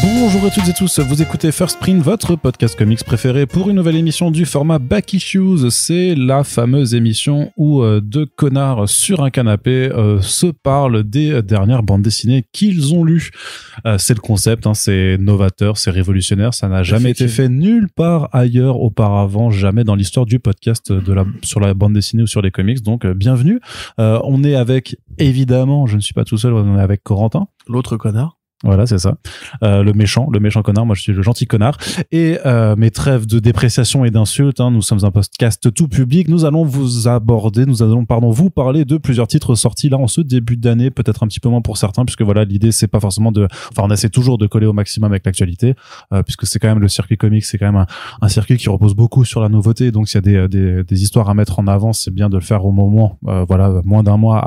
Bonjour à toutes et tous, vous écoutez First Print, votre podcast comics préféré pour une nouvelle émission du format Back Issues. C'est la fameuse émission où deux connards sur un canapé se parlent des dernières bandes dessinées qu'ils ont lues. C'est le concept, hein, c'est novateur, c'est révolutionnaire, ça n'a jamais été fait nulle part ailleurs auparavant, jamais dans l'histoire du podcast sur la bande dessinée ou sur les comics, donc bienvenue. On est avec, évidemment, je ne suis pas tout seul, on est avec Corentin. L'autre connard. Voilà, c'est ça. Le méchant connard. Moi, je suis le gentil connard. Et mes trêves de dépréciation et d'insultes. Hein, nous sommes un podcast tout public. Nous allons vous parler de plusieurs titres sortis là en ce début d'année, peut-être un petit peu moins pour certains, puisque voilà, l'idée c'est pas forcément on essaie toujours de coller au maximum avec l'actualité, puisque c'est quand même le circuit comics, c'est quand même un circuit qui repose beaucoup sur la nouveauté. Donc, s'il y a des histoires à mettre en avant, c'est bien de le faire au moment, moins d'un mois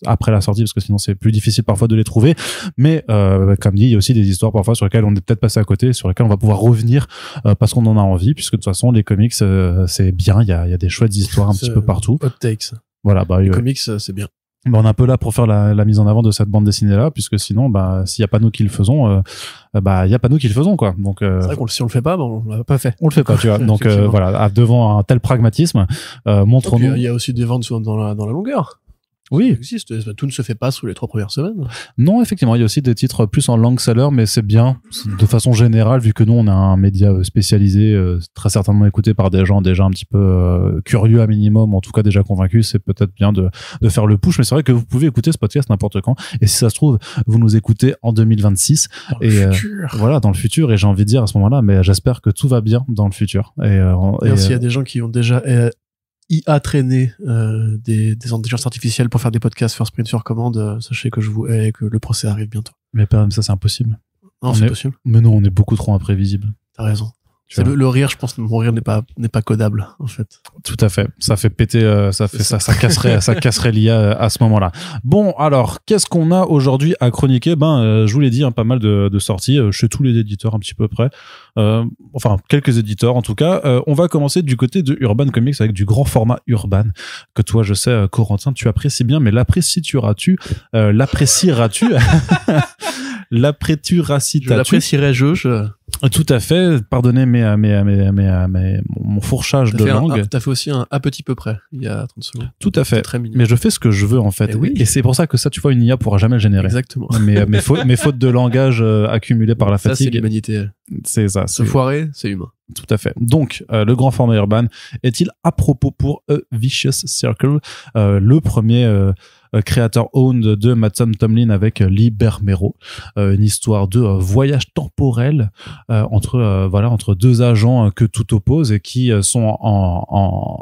après la sortie, parce que sinon c'est plus difficile parfois de les trouver. Mais comme dit, il y a aussi des histoires parfois sur lesquelles on est peut-être passé à côté, sur lesquelles on va pouvoir revenir parce qu'on en a envie, puisque de toute façon les comics c'est bien, il y a des chouettes histoires un petit peu partout. Hot takes. Voilà, les comics c'est bien. On est un peu là pour faire la mise en avant de cette bande dessinée là, puisque sinon s'il y a pas nous qui le faisons, il y a pas nous qui le faisons quoi. Donc c'est vrai que si on le fait pas, on l'a pas fait. On le fait pas, tu vois. Donc voilà, devant un tel pragmatisme, montrons-nous. Il y a aussi des ventes dans la longueur. Oui. Ça existe. Tout ne se fait pas sous les 3 premières semaines. Non, effectivement, il y a aussi des titres plus en long seller, mais c'est bien, de façon générale, vu que nous, on a un média spécialisé, très certainement écouté par des gens déjà un petit peu curieux à minimum, en tout cas déjà convaincus, c'est peut-être bien de faire le push, mais c'est vrai que vous pouvez écouter ce podcast n'importe quand, et si ça se trouve, vous nous écoutez en 2026. Dans le futur. Voilà, dans le futur, et j'ai envie de dire à ce moment-là, mais j'espère que tout va bien dans le futur. Et s'il y a des gens qui ont déjà IA traîné des intelligences artificielles pour faire des podcasts First Print sur commande, sachez que je vous hais et que le procès arrive bientôt. Mais ça c'est impossible. Non, c'est possible. Mais non, on est beaucoup trop imprévisible. T'as raison. C'est le rire, je pense que mon rire n'est pas codable en fait. Tout à fait. Ça fait péter, ça casserait l'IA à ce moment-là. Bon, alors qu'est-ce qu'on a aujourd'hui à chroniquer? Je vous l'ai dit, pas mal de sorties chez tous les éditeurs un petit peu près. Quelques éditeurs en tout cas. On va commencer du côté de Urban Comics avec du grand format Urban que toi, je sais, Corentin, tu apprécies bien, mais l'apprécieras-tu Je l'apprécierais-je. Tout à fait. Pardonnez mon fourchage de langue. T'as fait aussi un à petit peu près il y a 30 secondes. Tout à fait. Très mignon. Mais je fais ce que je veux en fait. Et c'est pour ça que ça, tu vois, une IA pourra jamais le générer. Exactement. Mes fautes de langage accumulées par la fatigue. Ça, c'est l'humanité. C'est ça. Se foirer, c'est humain. Tout à fait. Donc, le grand format Urban est-il à propos pour A Vicious Circle, le premier créateur owned de Matt Tomlin avec Lee Bermero, une histoire de voyage temporel entre deux agents que tout oppose et qui sont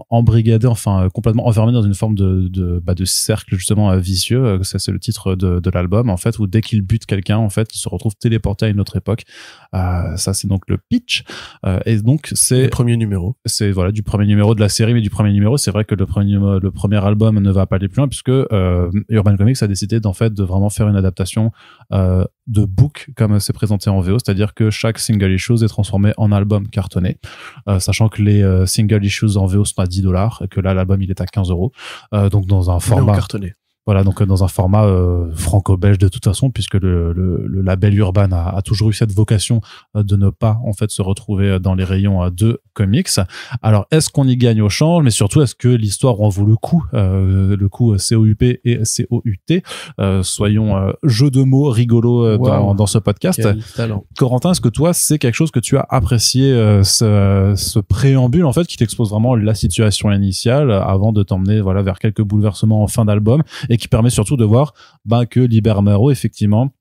embrigadés, complètement enfermés dans une forme de cercle justement vicieux. Ça, c'est le titre de l'album en fait, où dès qu'ils butent quelqu'un en fait, ils se retrouvent téléportés à une autre époque. Ça, c'est donc le pitch. Et donc c'est le premier numéro. C'est du premier numéro de la série, mais du premier numéro, c'est vrai que le premier album ne va pas aller plus loin puisque Urban Comics a décidé de vraiment faire une adaptation de book comme c'est présenté en VO, c'est-à-dire que chaque single issue est transformé en album cartonné, sachant que les single issues en VO sont à $10 et que là l'album il est à 15€, donc dans un format cartonné. Voilà, donc dans un format franco-belge de toute façon, puisque le label Urban a toujours eu cette vocation de ne pas en fait se retrouver dans les rayons de comics. Alors, est-ce qu'on y gagne au change, mais surtout est-ce que l'histoire en vaut le coup COUP et COUT, soyons jeux de mots rigolos dans ce podcast. Quel talent. Corentin, est-ce que toi c'est quelque chose que tu as apprécié, ce préambule en fait qui t'expose vraiment la situation initiale avant de t'emmener vers quelques bouleversements en fin d'album, et qui permet surtout de voir que Lee Bermero effectivement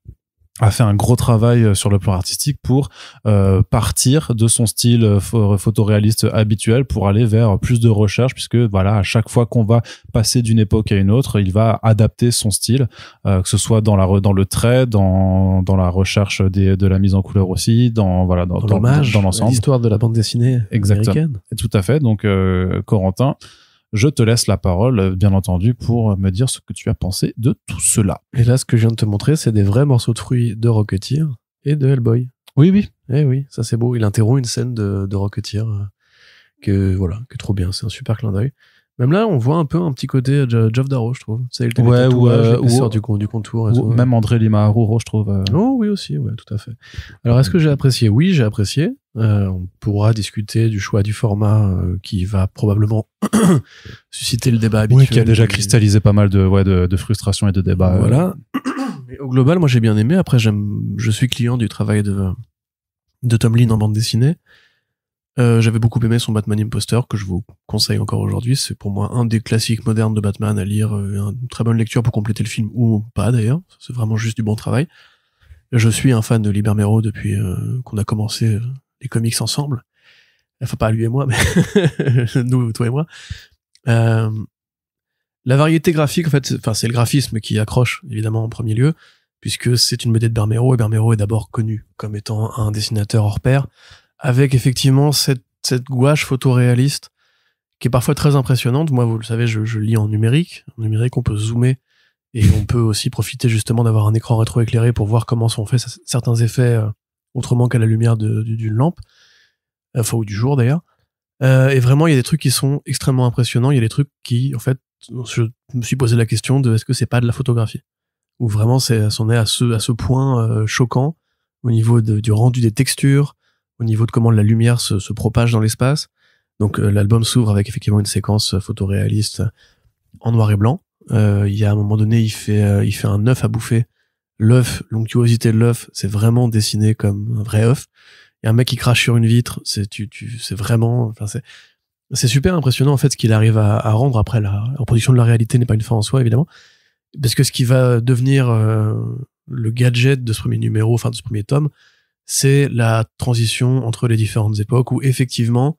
a fait un gros travail sur le plan artistique pour partir de son style photoréaliste habituel pour aller vers plus de recherche, puisque à chaque fois qu'on va passer d'une époque à une autre, il va adapter son style, que ce soit dans le trait, dans la recherche de la mise en couleur aussi, dans l'ensemble, l'histoire de la bande dessinée américaine. Et tout à fait. Donc Corentin, je te laisse la parole, bien entendu, pour me dire ce que tu as pensé de tout cela. Et là, ce que je viens de te montrer, c'est des vrais morceaux de fruits de Rocketeer et de Hellboy. Oui. Eh oui, ça c'est beau. Il interrompt une scène de Rocketeer que trop bien. C'est un super clin d'œil. Même là, on voit un peu un petit côté Geoff Darrow, je trouve. C'est le Ouais, sort du contour. Et tout, même André Lima Aruro, je trouve. Oh oui aussi, ouais, tout à fait. Alors, est-ce que j'ai apprécié? Oui, j'ai apprécié. On pourra discuter du choix du format qui va probablement susciter le débat habituel. Oui, qui a déjà cristallisé pas mal de frustration et de débats. Voilà. Mais au global, moi, j'ai bien aimé. Après, je suis client du travail de Tom Lin en bande dessinée. J'avais beaucoup aimé son Batman Imposter, que je vous conseille encore aujourd'hui. C'est pour moi un des classiques modernes de Batman à lire, une très bonne lecture pour compléter le film, ou pas d'ailleurs. C'est vraiment juste du bon travail. Je suis un fan de Lee Bermejo depuis qu'on a commencé les comics ensemble. Enfin, pas lui et moi, mais nous, toi et moi. La variété graphique, en fait, c'est le graphisme qui accroche, évidemment, en premier lieu, puisque c'est une BD de Bermejo, et Bermejo est d'abord connu comme étant un dessinateur hors pair, avec effectivement cette gouache photoréaliste qui est parfois très impressionnante. Moi, vous le savez, je lis en numérique. En numérique, on peut zoomer et on peut aussi profiter justement d'avoir un écran rétroéclairé pour voir comment sont faits certains effets autrement qu'à la lumière d'une lampe, enfin ou du jour d'ailleurs. Et vraiment, il y a des trucs qui sont extrêmement impressionnants. Il y a des trucs qui, en fait, je me suis posé la question de est-ce que c'est pas de la photographie, ou vraiment c'en est à ce point choquant au niveau du rendu des textures, au niveau de comment la lumière se propage dans l'espace. Donc l'album s'ouvre avec effectivement une séquence photoréaliste en noir et blanc. Il y a un moment donné, il fait un œuf à bouffer. L'œuf, l'onctuosité de l'œuf, c'est vraiment dessiné comme un vrai œuf. Il y a un mec qui crache sur une vitre, c'est vraiment, enfin c'est super impressionnant en fait ce qu'il arrive à rendre. Après, la reproduction de la réalité n'est pas une fin en soi évidemment, parce que ce qui va devenir le gadget de ce premier numéro, enfin de ce premier tome, c'est la transition entre les différentes époques, où effectivement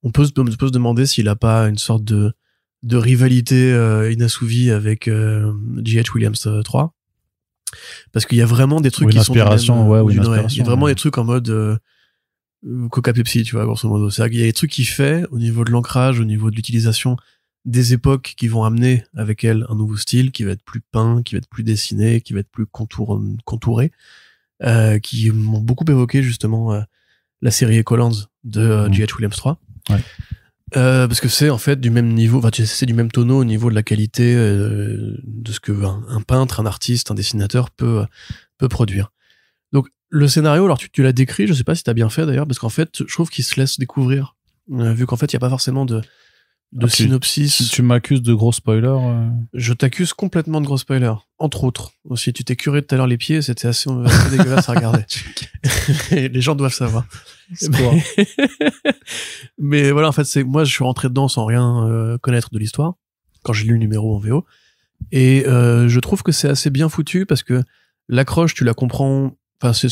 on peut se demander s'il a pas une sorte de rivalité inassouvie avec J.H. Williams 3, parce qu'il y a vraiment des trucs qui sont il y a vraiment des trucs en mode Coca Pepsi, tu vois, grosso modo. C'est-à-dire qu'il y a des trucs qu'il fait au niveau de l'ancrage, au niveau de l'utilisation des époques qui vont amener avec elle un nouveau style qui va être plus peint, qui va être plus dessiné, qui va être plus contouré, qui m'ont beaucoup évoqué justement la série Echolands de J.H. Williams 3. Ouais. Parce que c'est en fait du même niveau, enfin c'est du même tonneau au niveau de la qualité de ce que un peintre, un artiste, un dessinateur peut produire. Donc le scénario, alors tu l'as décrit, je sais pas si t'as bien fait d'ailleurs, parce qu'en fait je trouve qu'il se laisse découvrir, vu qu'en fait il y a pas forcément de synopsis. Tu m'accuses de gros spoilers. Je t'accuse complètement de gros spoilers. Entre autres. Aussi, tu t'es curé tout à l'heure les pieds, c'était assez dégueulasse à regarder. Les gens doivent savoir. Mais voilà, en fait, moi, je suis rentré dedans sans rien connaître de l'histoire, quand j'ai lu le numéro en VO. Et je trouve que c'est assez bien foutu, parce que l'accroche, tu la comprends. Enfin,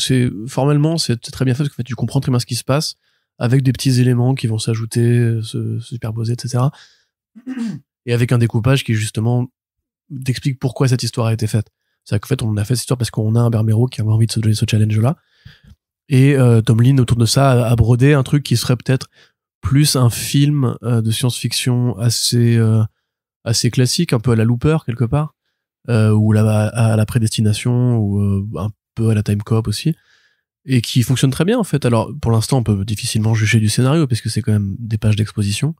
formellement, c'est très bien fait, parce que en fait, tu comprends très bien ce qui se passe, avec des petits éléments qui vont s'ajouter, se superposer, etc. Et avec un découpage qui, justement, t'explique pourquoi cette histoire a été faite. C'est-à-dire qu'en fait, on a fait cette histoire parce qu'on a un Bermejo qui avait envie de se donner ce challenge-là. Et Tom Lin, autour de ça, a brodé un truc qui serait peut-être plus un film de science-fiction assez classique, un peu à la Looper, quelque part, ou à la Prédestination, ou un peu à la Time Cop aussi, et qui fonctionne très bien en fait. Alors pour l'instant on peut difficilement juger du scénario parce que c'est quand même des pages d'exposition.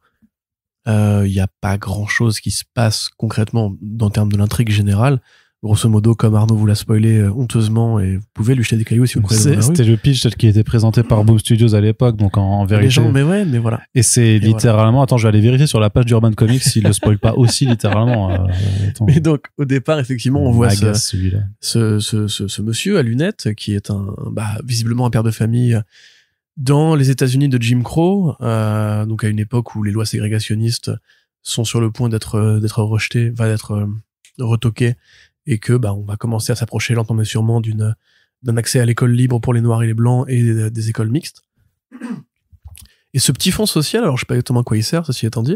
Il y a pas grand chose qui se passe concrètement en termes de l'intrigue générale. Grosso modo, comme Arnaud vous l'a spoilé honteusement, et vous pouvez lui jeter des cailloux si vous croyez dans la rue. C'était le pitch qui était présenté par Boom Studios à l'époque, donc en vérité. Les gens, mais voilà. Et c'est littéralement, voilà. Attends, je vais aller vérifier sur la page d'Urban Comics s'il le spoil pas aussi littéralement. Mais donc, au départ, effectivement, on voit ce monsieur à lunettes qui est visiblement un père de famille dans les États-Unis de Jim Crow, donc à une époque où les lois ségrégationnistes sont sur le point d'être rejetées, d'être retoquées, et que on va commencer à s'approcher lentement mais sûrement d'un accès à l'école libre pour les noirs et les blancs et des écoles mixtes. Et ce petit fond social, alors je sais pas exactement à quoi il sert, ceci étant dit,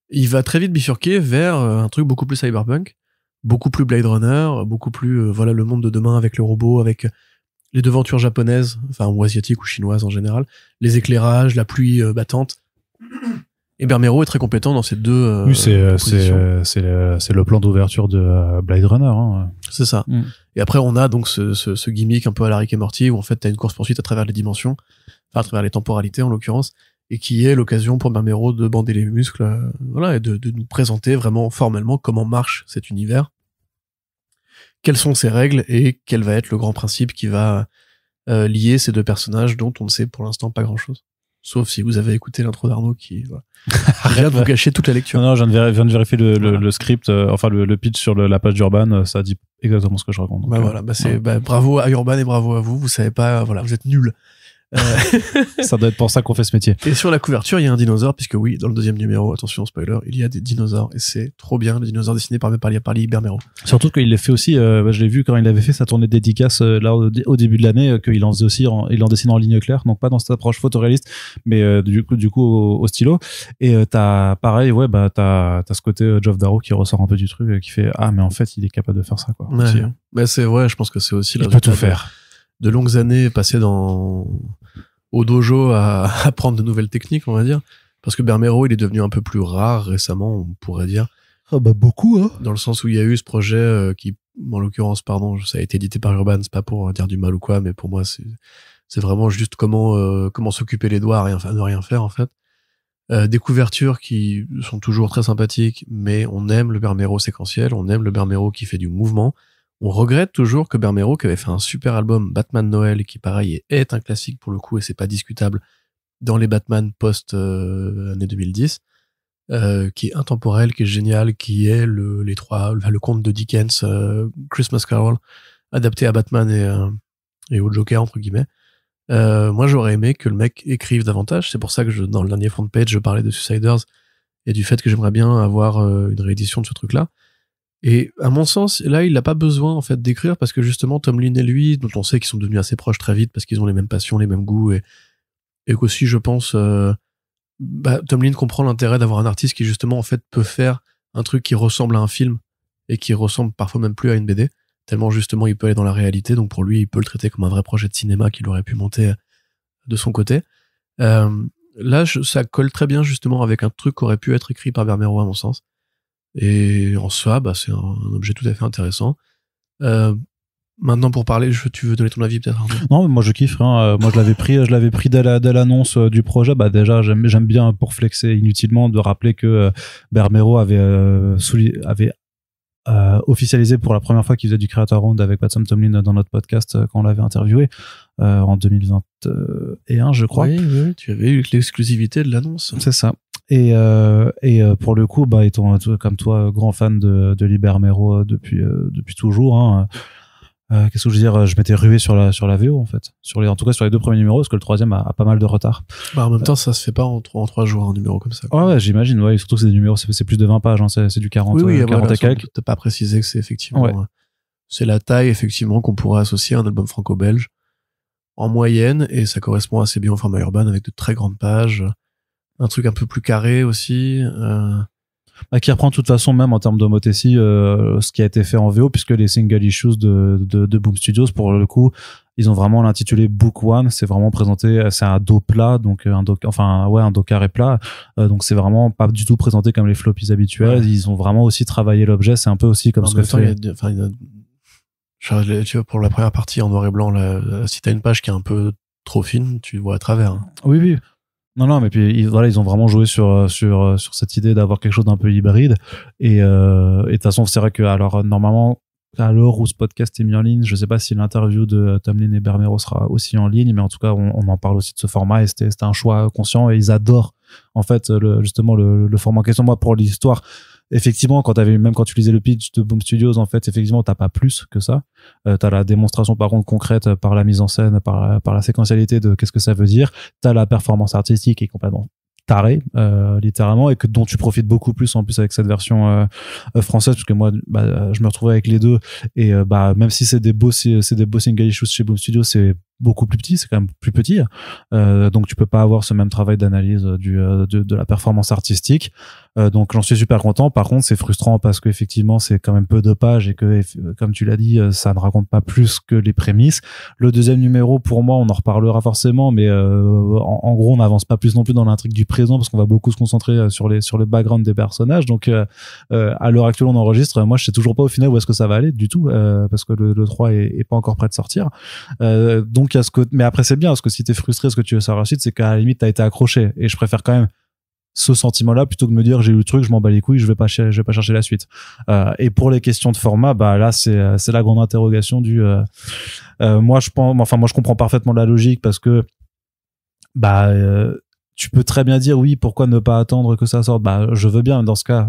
il va très vite bifurquer vers un truc beaucoup plus cyberpunk, beaucoup plus Blade Runner, beaucoup plus le monde de demain avec le robot, avec les devantures japonaises, enfin ou asiatiques ou chinoises en général, les éclairages, la pluie battante. Et Bermejo est très compétent dans ces deux oui, c'est le plan d'ouverture de Blade Runner. Hein. C'est ça. Mm. Et après, on a donc ce gimmick un peu à la Rick et Morty, où en fait, t'as une course-poursuite à travers les dimensions, enfin à travers les temporalités en l'occurrence, et qui est l'occasion pour Barbero de bander les muscles, voilà, et de nous présenter vraiment formellement comment marche cet univers, quelles sont ses règles et quel va être le grand principe qui va lier ces deux personnages dont on ne sait pour l'instant pas grand-chose. Sauf si vous avez écouté l'intro d'Arnaud qui rien de vous gâcher toute la lecture. Non, je viens de vérifier le script, enfin le pitch sur la page d'Urban, ça dit exactement ce que je raconte. Donc, bravo à Urban et bravo à vous. Vous savez pas, voilà, vous êtes nuls. Ça doit être pour ça qu'on fait ce métier. Et sur la couverture, il y a un dinosaure, puisque oui, dans le deuxième numéro, attention spoiler, il y a des dinosaures et c'est trop bien, les dinosaures dessinés par Lee Bermero. Surtout qu'il les fait aussi, je l'ai vu quand il avait fait sa tournée de dédicace là au début de l'année, qu'il en faisait aussi, il en dessinait en ligne claire, donc pas dans cette approche photoréaliste, mais du coup au stylo. Et t'as pareil, t'as ce côté Geoff Darrow qui ressort un peu du truc, qui fait mais en fait il est capable de faire ça quoi. Ouais. Aussi. Mais c'est vrai, je pense que c'est aussi il peut tout faire. De longues années passées au dojo à apprendre de nouvelles techniques, on va dire. Parce que Bermero, il est devenu un peu plus rare récemment, on pourrait dire. Beaucoup, hein. Dans le sens où il y a eu ce projet qui, en l'occurrence, ça a été édité par Urban, c'est pas pour dire du mal ou quoi, mais pour moi, c'est vraiment juste comment s'occuper les doigts ne rien faire, en fait. Des couvertures qui sont toujours très sympathiques, mais on aime le Bermero séquentiel, on aime le Bermero qui fait du mouvement. On regrette toujours que Bermero, qui avait fait un super album Batman Noël, qui pareil est un classique pour le coup et c'est pas discutable dans les Batman post année 2010, qui est intemporel, qui est génial, qui est le conte de Dickens, Christmas Carol, adapté à Batman et au Joker entre guillemets. Moi j'aurais aimé que le mec écrive davantage. C'est pour ça que dans le dernier front page je parlais de Suiciders et du fait que j'aimerais bien avoir une réédition de ce truc-là. Et à mon sens, là, il n'a pas besoin en fait d'écrire parce que justement Tom Ling et lui, dont on sait qu'ils sont devenus assez proches très vite parce qu'ils ont les mêmes passions, les mêmes goûts et qu'aussi je pense Tom Ling comprend l'intérêt d'avoir un artiste qui justement en fait peut faire un truc qui ressemble à un film et qui ressemble parfois même plus à une BD tellement justement il peut aller dans la réalité. Donc pour lui, il peut le traiter comme un vrai projet de cinéma qu'il aurait pu monter de son côté. Là, ça colle très bien justement avec un truc qui aurait pu être écrit par Bermero à mon sens. Et en soi, c'est un objet tout à fait intéressant. Maintenant, pour parler, tu veux donner ton avis peut-être, Arnaud ? Non, moi je kiffe. Moi je l'avais pris dès l'annonce du projet. Déjà, j'aime bien pour flexer inutilement de rappeler que Bermero avait officialisé pour la première fois qu'il faisait du Creator Round avec Pat Tomlin dans notre podcast quand on l'avait interviewé en 2021, je crois. Oui, tu avais eu l'exclusivité de l'annonce. C'est ça. Et pour le coup, étant comme toi grand fan de Lee Bermero depuis toujours, qu'est-ce que je veux dire, je m'étais rué sur la VO en fait, en tout cas sur les 2 premiers numéros parce que le 3e a pas mal de retard. En même temps, ça se fait pas en 3 jours un numéro comme ça. Ouais, j'imagine. Ouais, surtout que c'est des numéros, c'est plus de 20 pages, c'est du 40. Oui, 40 et quelques. T'as pas précisé que c'est effectivement, c'est la taille effectivement qu'on pourrait associer à un album franco-belge en moyenne et ça correspond assez bien au format Urban avec de très grandes pages. Un truc un peu plus carré aussi. Qui reprend de toute façon même en termes d'homothétie ce qui a été fait en VO puisque les single issues de Boom Studios pour le coup ils ont vraiment l'intitulé Book One, c'est vraiment présenté, c'est un dos plat donc un dos carré plat, donc c'est vraiment pas du tout présenté comme les floppies habituels. Ils ont vraiment aussi travaillé l'objet, c'est un peu aussi comme ce que fait tu vois, pour la première partie en noir et blanc là, si t'as une page qui est un peu trop fine tu vois à travers. Oui. Non, mais puis ils ont vraiment joué sur cette idée d'avoir quelque chose d'un peu hybride et de toute façon c'est vrai que alors normalement à l'heure où ce podcast est mis en ligne, je sais pas si l'interview de Tomlin et Bermero sera aussi en ligne, mais en tout cas on en parle aussi de ce format et c'était un choix conscient et ils adorent en fait justement le format en question. Moi pour l'histoire, effectivement, quand tu lisais le pitch de Boom Studios, en fait, effectivement, t'as pas plus que ça. T'as la démonstration, par contre, concrète par la mise en scène, par la séquentialité de qu'est-ce que ça veut dire. T'as la performance artistique qui est complètement tarée, littéralement, et dont tu profites beaucoup plus, en plus, avec cette version française, parce que moi, je me retrouvais avec les deux, et même si c'est des beaux single issues chez Boom Studios, c'est beaucoup plus petit, c'est quand même plus petit, donc tu peux pas avoir ce même travail d'analyse de la performance artistique. Donc j'en suis super content. Par contre, c'est frustrant parce qu'effectivement, c'est quand même peu de pages et que, comme tu l'as dit, ça ne raconte pas plus que les prémices. Le deuxième numéro, pour moi, on en reparlera forcément, mais en gros, on n'avance pas plus non plus dans l'intrigue du présent parce qu'on va beaucoup se concentrer sur le background des personnages. Donc à l'heure actuelle, on enregistre. Moi, je sais toujours pas au final où est-ce que ça va aller du tout, parce que le 3 est pas encore prêt de sortir. Donc il y a mais après c'est bien parce que si t'es frustré, ce que tu veux savoir ensuite, c'est qu'à la limite t'as été accroché. Et je préfère quand même ce sentiment-là plutôt que de me dire j'ai eu le truc, je m'en bats les couilles, je vais pas chercher la suite. Et pour les questions de format, bah là c'est la grande interrogation du moi je comprends parfaitement la logique parce que tu peux très bien dire oui, pourquoi ne pas attendre que ça sorte. Bah je veux bien, dans ce cas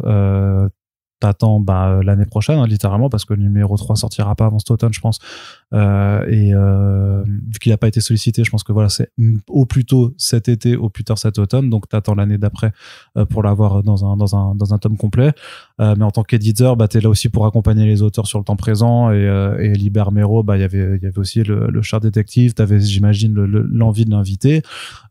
t'attends l'année prochaine, hein, littéralement, parce que le numéro 3 sortira pas avant cet automne, je pense. Vu qu'il a pas été sollicité, je pense que voilà, c'est au plus tôt cet été, au plus tard cet automne, donc t'attends l'année d'après pour l'avoir dans un tome complet. Mais en tant qu'éditeur, t'es là aussi pour accompagner les auteurs sur le temps présent, et Liber Mero, il y avait aussi le Char Détective, t'avais, j'imagine, l'envie de l'inviter.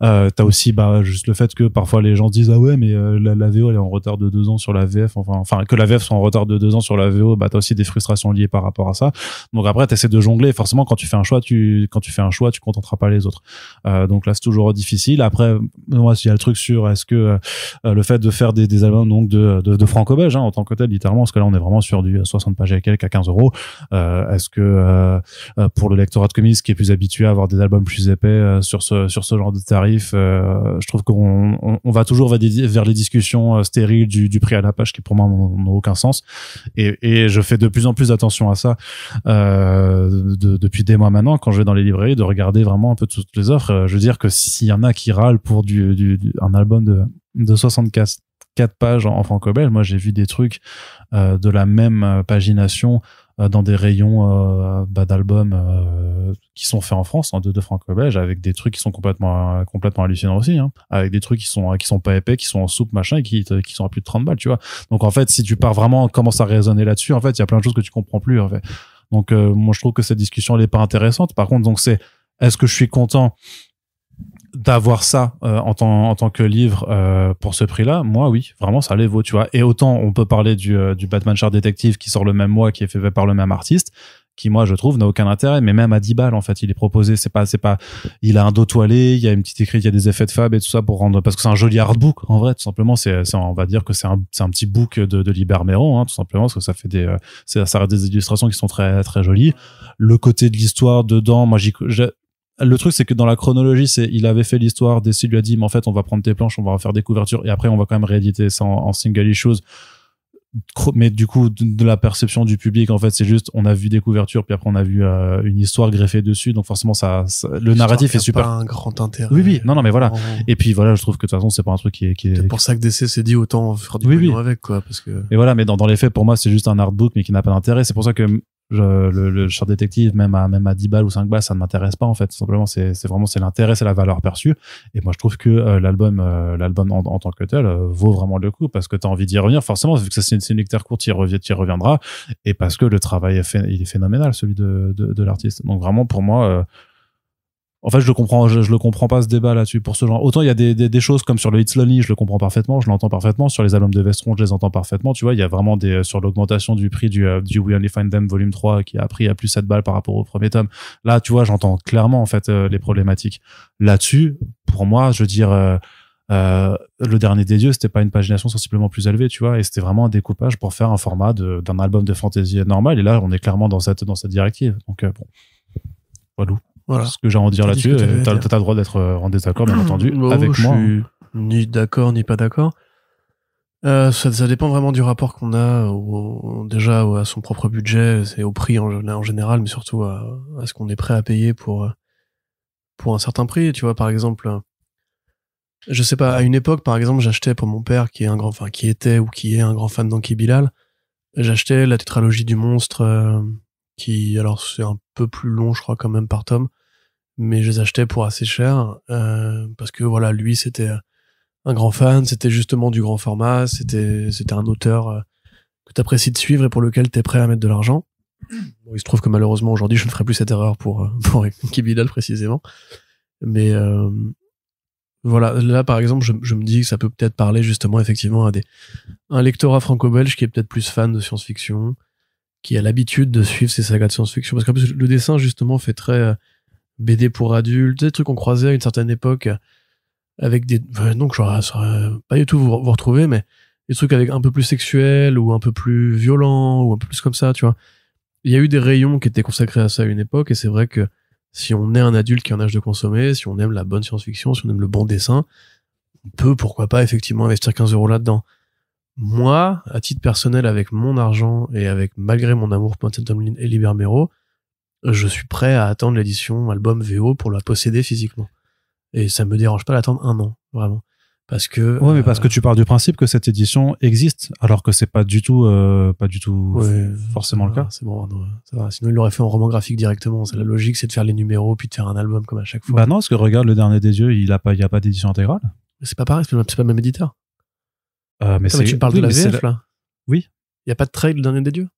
T'as aussi juste le fait que parfois les gens disent ah ouais, mais la VO elle est en retard de 2 ans sur la VF, enfin que la VF sont en retard de 2 ans sur la VO, t'as aussi des frustrations liées par rapport à ça. Donc après t'essaies de jongler. Forcément, quand tu fais un choix, tu contenteras pas les autres. Donc là c'est toujours difficile. Après moi il y a le truc sur est-ce que le fait de faire des albums donc de franco-belge, en tant que tel, littéralement, parce que là on est vraiment sur du 60 pages et quelques à 15 euros. Est-ce que pour le lectorat de comics qui est plus habitué à avoir des albums plus épais sur ce genre de tarif, je trouve qu'on va toujours vers les discussions stériles du prix à la page qui pour moi n'ont aucun sens, et je fais de plus en plus attention à ça depuis des mois maintenant quand je vais dans les librairies, de regarder vraiment un peu toutes les offres. Je veux dire que s'il y en a qui râlent pour un album de 64 pages en franco-belge, moi j'ai vu des trucs de la même pagination dans des rayons d'albums qui sont faits en France, de franco-belge, avec des trucs qui sont complètement hallucinants aussi, avec des trucs qui sont pas épais, qui sont en soupe machin, et qui sont à plus de 30 balles, tu vois. Donc en fait, si tu pars vraiment, commence à raisonner là-dessus, en fait il y a plein de choses que tu comprends plus, en fait. Donc moi je trouve que cette discussion elle est pas intéressante. Par contre, donc est-ce que je suis content d'avoir ça en tant que livre pour ce prix-là? Moi oui, vraiment ça les vaut, tu vois. Et autant on peut parler du Batman Char Détective qui sort le même mois, qui est fait par le même artiste, qui moi je trouve n'a aucun intérêt, mais même à 10 balles en fait il est proposé, c'est pas il a un dos toilé, il y a une petite écrite, il y a des effets de fab et tout ça pour rendre, parce que c'est un joli artbook en vrai, tout simplement. On va dire que c'est un petit book de Liber Mero, tout simplement, parce que ça fait ça reste des illustrations qui sont très très jolies. Le côté de l'histoire dedans, moi le truc c'est que dans la chronologie, il avait fait l'histoire, DC lui a dit mais en fait on va prendre tes planches, on va refaire des couvertures et après on va quand même rééditer ça en single issues. Mais du coup de la perception du public, en fait c'est juste on a vu des couvertures puis après on a vu une histoire greffée dessus, donc forcément le narratif est super, pas un grand intérêt. Oui non mais voilà. Et puis voilà, je trouve que de toute façon c'est pas un truc qui c'est pour ça que DC s'est dit autant faire du pognon avec, quoi, parce que et voilà, mais dans les faits pour moi c'est juste un artbook mais qui n'a pas d'intérêt. C'est pour ça que le Char Détective même à 10 balles ou 5 balles ça ne m'intéresse pas, en fait. Tout simplement c'est l'intérêt, c'est la valeur perçue, et moi je trouve que l'album en tant que tel vaut vraiment le coup, parce que t'as envie d'y revenir forcément, vu que c'est une lecture courte, t'y reviendras, et parce que le travail il est phénoménal, celui de l'artiste. Donc vraiment pour moi en fait, je le comprends pas, ce débat là-dessus pour ce genre. Autant il y a des choses comme sur le It's Lonely, je le comprends parfaitement, je l'entends parfaitement. Sur les albums de Vestron, je les entends parfaitement. Tu vois, il y a vraiment sur l'augmentation du prix du We Only Find Them volume 3 qui a pris à plus 7 balles par rapport au premier tome. Là, tu vois, j'entends clairement, en fait, les problématiques. Là-dessus, pour moi, je veux dire, le Dernier des Dieux, c'était pas une pagination sensiblement plus élevée, tu vois, et c'était vraiment un découpage pour faire un format d'un album de fantasy normal. Et là, on est clairement dans cette directive. Donc, bon. Voilà ce que j'ai à en dire là-dessus. T'as le droit d'être en désaccord, bien entendu, avec moi. Je suis ni d'accord ni pas d'accord. Ça dépend vraiment du rapport qu'on a déjà à son propre budget, c'est au prix en général, mais surtout à ce qu'on est prêt à payer pour un certain prix. Tu vois, par exemple, je sais pas, à une époque, par exemple, j'achetais pour mon père qui était ou qui est un grand fan d'Enki Bilal, j'achetais la tétralogie du monstre, qui, alors c'est un peu plus long, je crois, quand même, par tome, mais je les achetais pour assez cher, parce que voilà, lui c'était un grand fan, c'était justement du grand format, c'était un auteur que t'apprécies de suivre et pour lequel t'es prêt à mettre de l'argent. Bon, il se trouve que malheureusement aujourd'hui je ne ferai plus cette erreur pour Enki Bilal précisément, mais Voilà, là par exemple, je me dis que ça peut peut-être parler justement effectivement à un lectorat franco-belge qui est peut-être plus fan de science-fiction, qui a l'habitude de suivre ces sagas de science-fiction, parce qu'en plus le dessin justement fait très BD pour adultes, des trucs qu'on croisait à une certaine époque avec donc je saurais pas du tout vous retrouver, mais des trucs avec un peu plus sexuels ou un peu plus violents ou un peu plus comme ça, tu vois. Il y a eu des rayons qui étaient consacrés à ça à une époque, et c'est vrai que si on est un adulte qui a un âge de consommer, si on aime la bonne science-fiction, si on aime le bon dessin, on peut, pourquoi pas, effectivement investir 15 € là-dedans. Moi, à titre personnel, avec mon argent et malgré mon amour pour Tom Lin et Liber Mero, je suis prêt à attendre l'édition album VO pour la posséder physiquement. Et ça me dérange pas d'attendre 1 an, vraiment. Parce que. Ouais, mais parce que tu pars du principe que cette édition existe, alors que c'est pas du tout forcément le cas. C'est bon, non, ça va. Sinon, il l'aurait fait en roman graphique directement. C'est la logique, c'est de faire les numéros puis de faire un album comme à chaque fois. Bah non, parce que regarde Le Dernier des Dieux, il y a pas d'édition intégrale. C'est pas pareil, c'est pas le même éditeur. Mais tu parles de la VF, là? Oui. Il y a pas de trade Le Dernier des Dieux?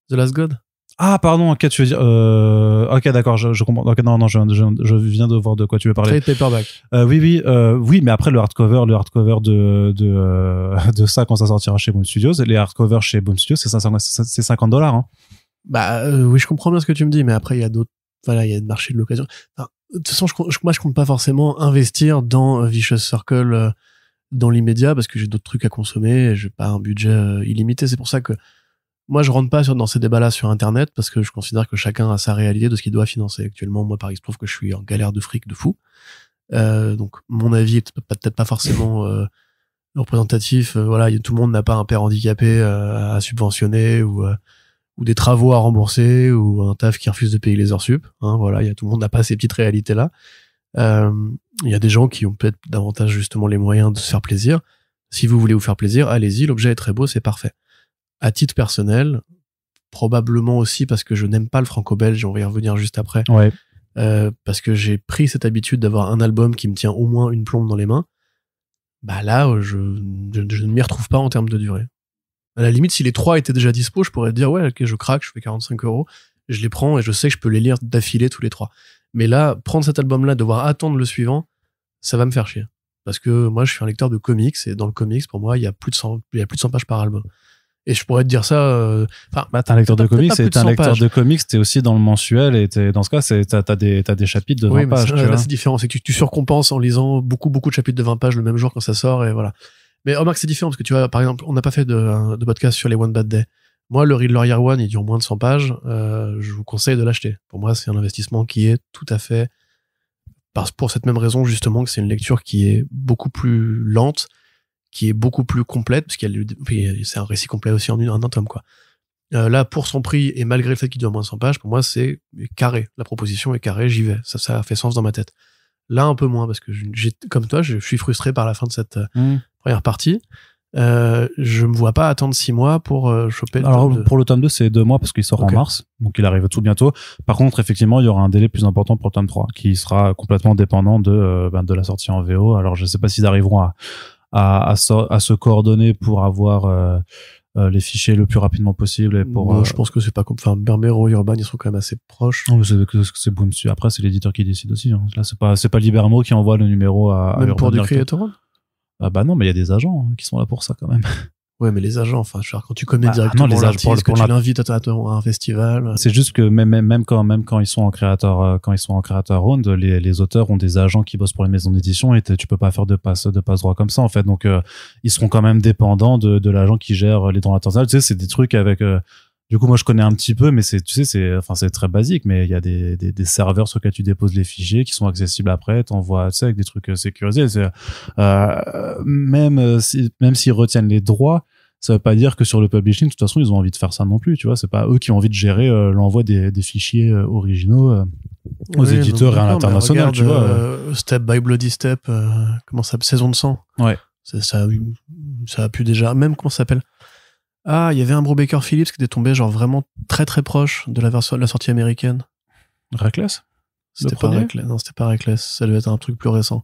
The Last God? Ah, pardon, ok, tu veux dire, ok, d'accord, je comprends. Ok, non, je viens de voir de quoi tu veux parler. Trade paperback. Oui, mais après le hardcover de ça quand ça sortira chez Boom Studios, les hardcovers chez Boom Studios, c'est $50, hein. Bah, oui, je comprends bien ce que tu me dis, mais après, il y a d'autres, voilà, il y a le marché de l'occasion. Enfin, de toute façon, moi, je compte pas forcément investir dans Vicious Circle, dans l'immédiat, parce que j'ai d'autres trucs à consommer, et j'ai pas un budget illimité. C'est pour ça que moi, je rentre pas dans ces débats-là sur Internet, parce que je considère que chacun a sa réalité de ce qu'il doit financer. Actuellement, moi, Paris se trouve que je suis en galère de fric de fou. Donc, mon avis est peut-être pas forcément représentatif. Voilà, tout le monde n'a pas un père handicapé à subventionner, ou des travaux à rembourser, ou un taf qui refuse de payer les heures sup. Hein, voilà, tout le monde n'a pas ces petites réalités-là. Il y a des gens qui ont peut-être davantage justement les moyens de se faire plaisir. Si vous voulez vous faire plaisir, allez-y, l'objet est très beau, c'est parfait. À titre personnel, probablement aussi parce que je n'aime pas le franco-belge, on va y revenir juste après. Ouais. Parce que j'ai pris cette habitude d'avoir un album qui me tient au moins une plombe dans les mains. Bah là, je ne m'y retrouve pas en termes de durée. À la limite, si les 3 étaient déjà dispo, je pourrais dire, ouais, ok, je craque, je fais 45 €, je les prends et je sais que je peux les lire d'affilée tous les 3. Mais là, prendre cet album-là, devoir attendre le suivant, ça va me faire chier. Parce que moi, je suis un lecteur de comics, et dans le comics, pour moi, il y a plus de 100 pages par album. Et je pourrais te dire ça, t'es un lecteur de comics, t'es aussi dans le mensuel, et dans ce cas, t'as des chapitres de 20 pages. Là, c'est différent, c'est que tu surcompenses en lisant beaucoup de chapitres de 20 pages le même jour quand ça sort, et voilà. Mais remarque, c'est différent, parce que tu vois, par exemple, on n'a pas fait de podcast sur les One Bad Day. Moi, le Riddler Year One, il dure moins de 100 pages, je vous conseille de l'acheter. Pour moi, c'est un investissement qui est tout à fait, pour cette même raison, justement, que c'est une lecture qui est beaucoup plus lente, qui est beaucoup plus complète, parce c'est un récit complet aussi en un tome, quoi. Là, pour son prix, et malgré le fait qu'il dure moins de 100 pages, pour moi, c'est carré. La proposition est carrée, j'y vais. Ça fait sens dans ma tête. Là, un peu moins, parce que comme toi, je suis frustré par la fin de cette première partie. Je me vois pas attendre 6 mois pour choper le Alors, tome 2. pour le tome 2, c'est 2 mois, parce qu'il sort en mars, donc il arrive tout bientôt. Par contre, effectivement, il y aura un délai plus important pour le tome 3, qui sera complètement dépendant de la sortie en VO. Alors, je sais pas s'ils arriveront à se coordonner pour avoir les fichiers le plus rapidement possible, et pour je pense que c'est pas comme, enfin, Bermero, Urban, ils sont quand même assez proches. Non, mais c'est Boom. Après, c'est l'éditeur qui décide aussi, hein. Là, c'est pas Libermo qui envoie le numéro à même Urban pour du Creator. Bah non, mais il y a des agents qui sont là pour ça quand même. Ouais, mais les agents, enfin, quand tu connais directement l'artiste, que tu l'invites à un festival. C'est juste que même quand ils sont en créateur, owned, les auteurs ont des agents qui bossent pour les maisons d'édition, et tu peux pas faire de passe droit comme ça, en fait. Donc, ils seront quand même dépendants de l'agent qui gère les droits internationaux. Tu sais, c'est des trucs avec, du coup, moi, je connais un petit peu, mais c'est très basique, mais il y a des serveurs sur lesquels tu déposes les fichiers qui sont accessibles après, t'envoies, tu sais, avec des trucs sécurisés. Même s'ils retiennent les droits, ça veut pas dire que sur le publishing, de toute façon, ils ont envie de faire ça non plus, tu vois. C'est pas eux qui ont envie de gérer l'envoi des fichiers originaux aux éditeurs et à l'international, tu vois. Step by Bloody Step, comment ça s'appelle, Saison de sang. Ouais. Ça a pu déjà, même comment ça s'appelle. Ah, il y avait un Brubaker Phillips qui était tombé genre vraiment très très proche de la sortie américaine. Reckless? C'était pas Reckless. Non, c'était pas Reckless. Ça devait être un truc plus récent.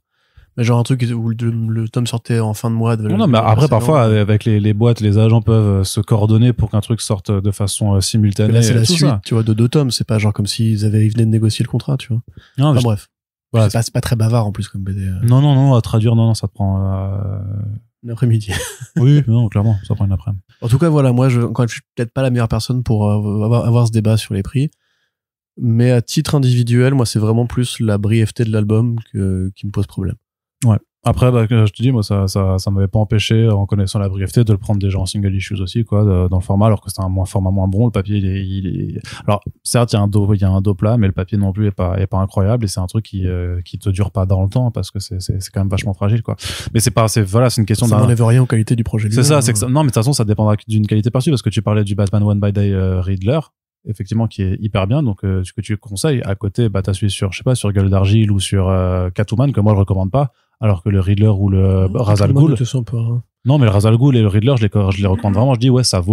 Mais genre un truc où le tome sortait en fin de mois. Non, mais après, parfois, avec les boîtes, les agents peuvent se coordonner pour qu'un truc sorte de façon simultanée. Mais là, c'est la suite, tu vois, de 2 tomes. C'est pas genre comme s'ils venaient de négocier le contrat, tu vois. Non, bref. Voilà. C'est pas très bavard en plus comme BD. Non, à traduire, non, ça te prend Une après-midi. Oui, non, clairement, ça prend une après-midi. En tout cas, voilà, moi, je suis peut-être pas la meilleure personne pour avoir ce débat sur les prix. Mais à titre individuel, moi, c'est vraiment plus la brièveté de l'album qui me pose problème. Ouais. Après, bah, je te dis, moi, ça m'avait pas empêché, en connaissant la brièveté, de le prendre déjà en single issues aussi, quoi, dans le format, alors que c'est un format moins bon. Le papier, il est... Alors, certes, il y a un dos plat, mais le papier non plus est pas incroyable, et c'est un truc qui te dure pas dans le temps, parce que c'est quand même vachement fragile, quoi. Mais c'est une question ça n'enlève rien aux qualités du projet. C'est ça, c'est que ça... Non, mais de toute façon, ça dépendra d'une qualité perçue, parce que tu parlais du Batman One by Day Riddler, effectivement, qui est hyper bien, donc ce que tu conseilles. À côté, bah, t'as celui sur, je sais pas, sur Gueule d'Argile ou sur Catwoman, que moi je recommande pas, alors que le Riddler ou le Ra's al Ghul, non, mais le Ra's al Ghul et le Riddler, je les recommande vraiment. Je dis ouais, ça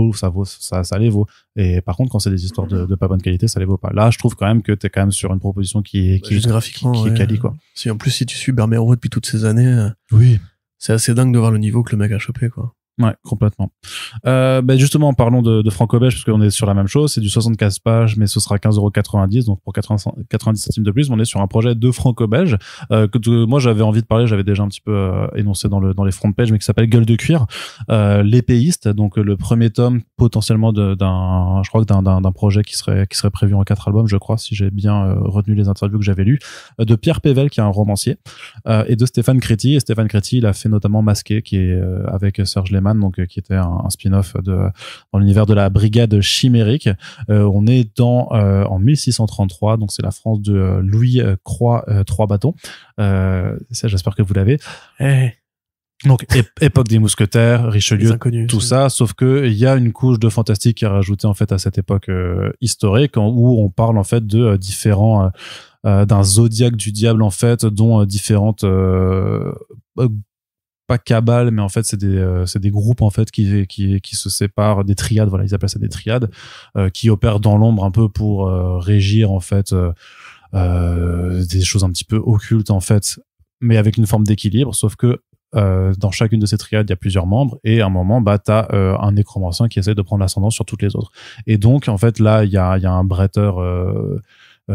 les vaut. Et par contre, quand c'est des histoires de pas bonne qualité, ça les vaut pas. Là, je trouve quand même que t'es quand même sur une proposition qui est juste graphiquement, qui est quali, quoi. Si en plus si tu suis Bermero depuis toutes ces années, oui, c'est assez dingue de voir le niveau que le mec a chopé, quoi. Ouais, complètement. Bah justement, parlons de franco-belge, parce qu'on est sur la même chose. C'est du 75 pages, mais ce sera 15,90 €, donc pour 90 centimes de plus. On est sur un projet de franco-belge, moi j'avais envie de parler, j'avais déjà un petit peu énoncé dans les front pages, mais qui s'appelle Gueule de cuir, l'épéiste, donc le premier tome potentiellement d'un projet qui serait prévu en 4 albums, je crois, si j'ai bien retenu les interviews que j'avais lues, de Pierre Pével, qui est un romancier, et de Stéphane Créty. Et Stéphane Créty, il a fait notamment Masqué, qui est avec Serge Lehmann, donc qui était un spin-off dans l'univers de la brigade chimérique. On est en 1633, donc c'est la France de Louis Croix Trois Bâtons. Ça, j'espère que vous l'avez. Donc époque des mousquetaires, Richelieu, inconnus, tout ça, sauf que il y a une couche de fantastique qui est rajoutée en fait à cette époque historique, où on parle en fait de différents d'un zodiaque du diable en fait, dont différentes pas cabale, mais en fait c'est des groupes en fait qui se séparent, des triades, voilà, ils appellent ça des triades, qui opèrent dans l'ombre un peu pour régir en fait des choses un petit peu occultes en fait, mais avec une forme d'équilibre. Sauf que dans chacune de ces triades il y a plusieurs membres, et à un moment bah t'as un nécromancien qui essaie de prendre l'ascendant sur toutes les autres. Et donc en fait là il y a un bretteur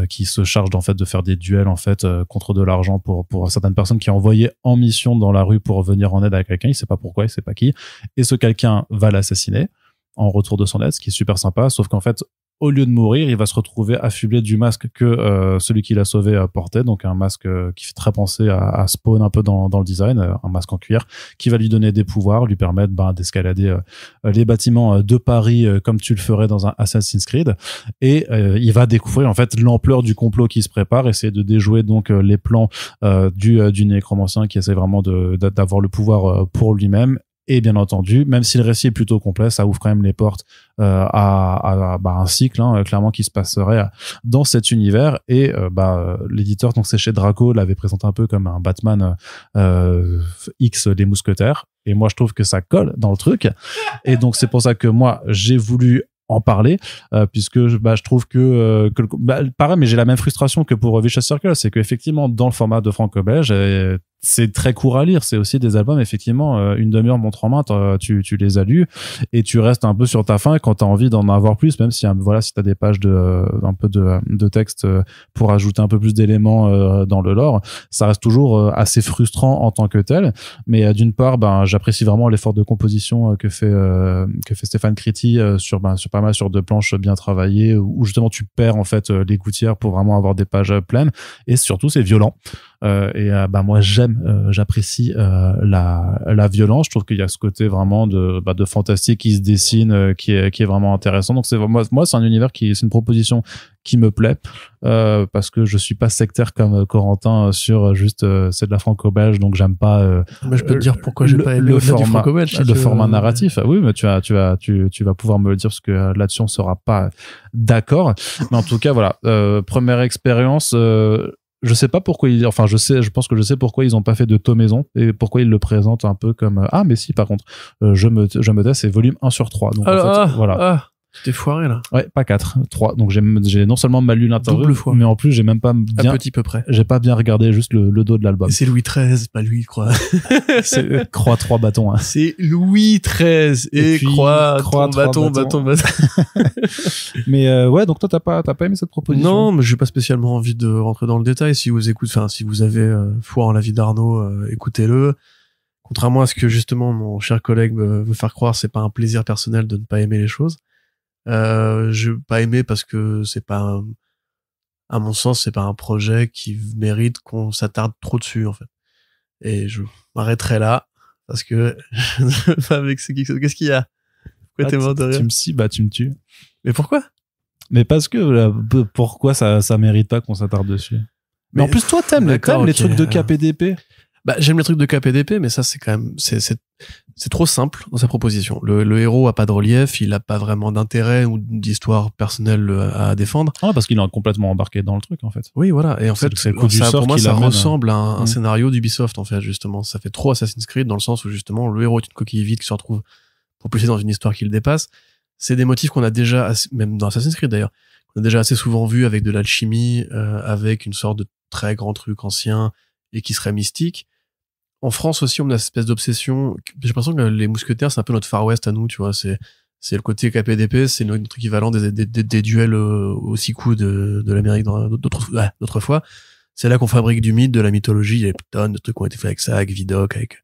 qui se charge en fait de faire des duels en fait contre de l'argent pour certaines personnes qui est envoyé en mission dans la rue pour venir en aide à quelqu'un. Il sait pas pourquoi, il sait pas qui, et ce quelqu'un va l'assassiner en retour de son aide, ce qui est super sympa. Sauf qu'en fait, au lieu de mourir, il va se retrouver affublé du masque que celui qui l'a sauvé portait, donc un masque qui fait très penser à Spawn un peu dans le design, un masque en cuir qui va lui donner des pouvoirs, lui permettre d'escalader les bâtiments de Paris comme tu le ferais dans un Assassin's Creed. Et il va découvrir en fait l'ampleur du complot qui se prépare, essayer de déjouer donc les plans du nécromancien qui essaie vraiment d'avoir le pouvoir pour lui-même. Et bien entendu, même si le récit est plutôt complet, ça ouvre quand même les portes à un cycle clairement qui se passerait dans cet univers. Et l'éditeur, donc c'est chez Draco, l'avait présenté un peu comme un Batman X des Mousquetaires. Et moi, je trouve que ça colle dans le truc. Et donc c'est pour ça que moi, j'ai voulu en parler, puisque je trouve que pareil, mais j'ai la même frustration que pour Vicious Circle, c'est qu'effectivement dans le format de franco-belge, c'est très court à lire, c'est aussi des albums effectivement une demi-heure montre en main, tu les as lus et tu restes un peu sur ta faim quand t'as envie d'en avoir plus, même si voilà, si t'as des pages un peu de texte pour ajouter un peu plus d'éléments dans le lore, ça reste toujours assez frustrant en tant que tel. Mais d'une part, j'apprécie vraiment l'effort de composition que fait Stéphane Créty sur pas mal sur 2 planches bien travaillées, où justement tu perds en fait les gouttières pour vraiment avoir des pages pleines, et surtout c'est violent. Moi j'apprécie la violence. Je trouve qu'il y a ce côté vraiment de fantastique qui se dessine, qui est vraiment intéressant. Donc c'est moi c'est un univers c'est une proposition qui me plaît, parce que je suis pas sectaire comme Corentin sur juste c'est de la franco-belge, donc j'aime pas mais je peux te dire pourquoi j'ai pas aimé le format franco-belge, le format narratif. Oui, mais tu vas pouvoir me le dire, parce que là-dessus on sera pas d'accord. Mais en tout cas voilà, première expérience. Je sais pas pourquoi je pense que je sais pourquoi ils ont pas fait de tomaison, et pourquoi ils le présentent un peu comme mais si, par contre je me tais, c'est volume 1/3. Donc en fait, voilà. Tu t'es foiré, là. Ouais, pas 4, 3. Donc j'ai non seulement mal lu l'interview, Double fois. mais en plus j'ai même pas bien... À petit peu près. J'ai pas bien regardé juste le dos de l'album. Et c'est Louis XIII, pas Louis, croix. C'est croix 3 bâtons. Hein. C'est Louis XIII et puis, croix 3 bâton. Mais ouais, donc toi t'as pas aimé cette proposition? Non, mais j'ai pas spécialement envie de rentrer dans le détail. Si vous écoutez, enfin, si vous avez foi en la vie d'Arnaud, écoutez-le. Contrairement à ce que justement mon cher collègue veut faire croire, c'est pas un plaisir personnel de ne pas aimer les choses. Je n'ai pas aimé parce que c'est pas, à mon sens, c'est pas un projet qui mérite qu'on s'attarde trop dessus, en fait. Et je m'arrêterai là parce que avec qu'est-ce qu'il y a? Pourquoi t'es mort de rire? Tu me scies, tu me tues. Mais pourquoi? Mais parce que pourquoi ça mérite pas qu'on s'attarde dessus? Mais en plus toi t'aimes les trucs de KPDP. Bah, j'aime les trucs de KPDP, mais ça, c'est quand même, c'est trop simple dans sa proposition. Le héros a pas de relief, il a pas vraiment d'intérêt ou d'histoire personnelle à défendre. Ah, parce qu'il est complètement embarqué dans le truc, en fait. Oui, voilà. Et en fait, c'est le coup du ça, sort pour moi, qui ça l'amène, ressemble à un scénario d'Ubisoft, en fait, justement. Ça fait trop Assassin's Creed dans le sens où, justement, le héros est une coquille vide qui se retrouve propulsé dans une histoire qui le dépasse. C'est des motifs qu'on a déjà, même dans Assassin's Creed d'ailleurs, qu'on a déjà assez souvent vu avec de l'alchimie, avec une sorte de très grand truc ancien et qui serait mystique. En France aussi, on a cette espèce d'obsession. J'ai l'impression que les mousquetaires, c'est un peu notre Far West à nous, tu vois. C'est le côté KPDP, c'est notre équivalent des duels au 6 coups de l'Amérique d'autrefois. C'est là qu'on fabrique du mythe, de la mythologie. Il y a des tonnes de trucs qui ont été faits avec ça, avec Vidocq, avec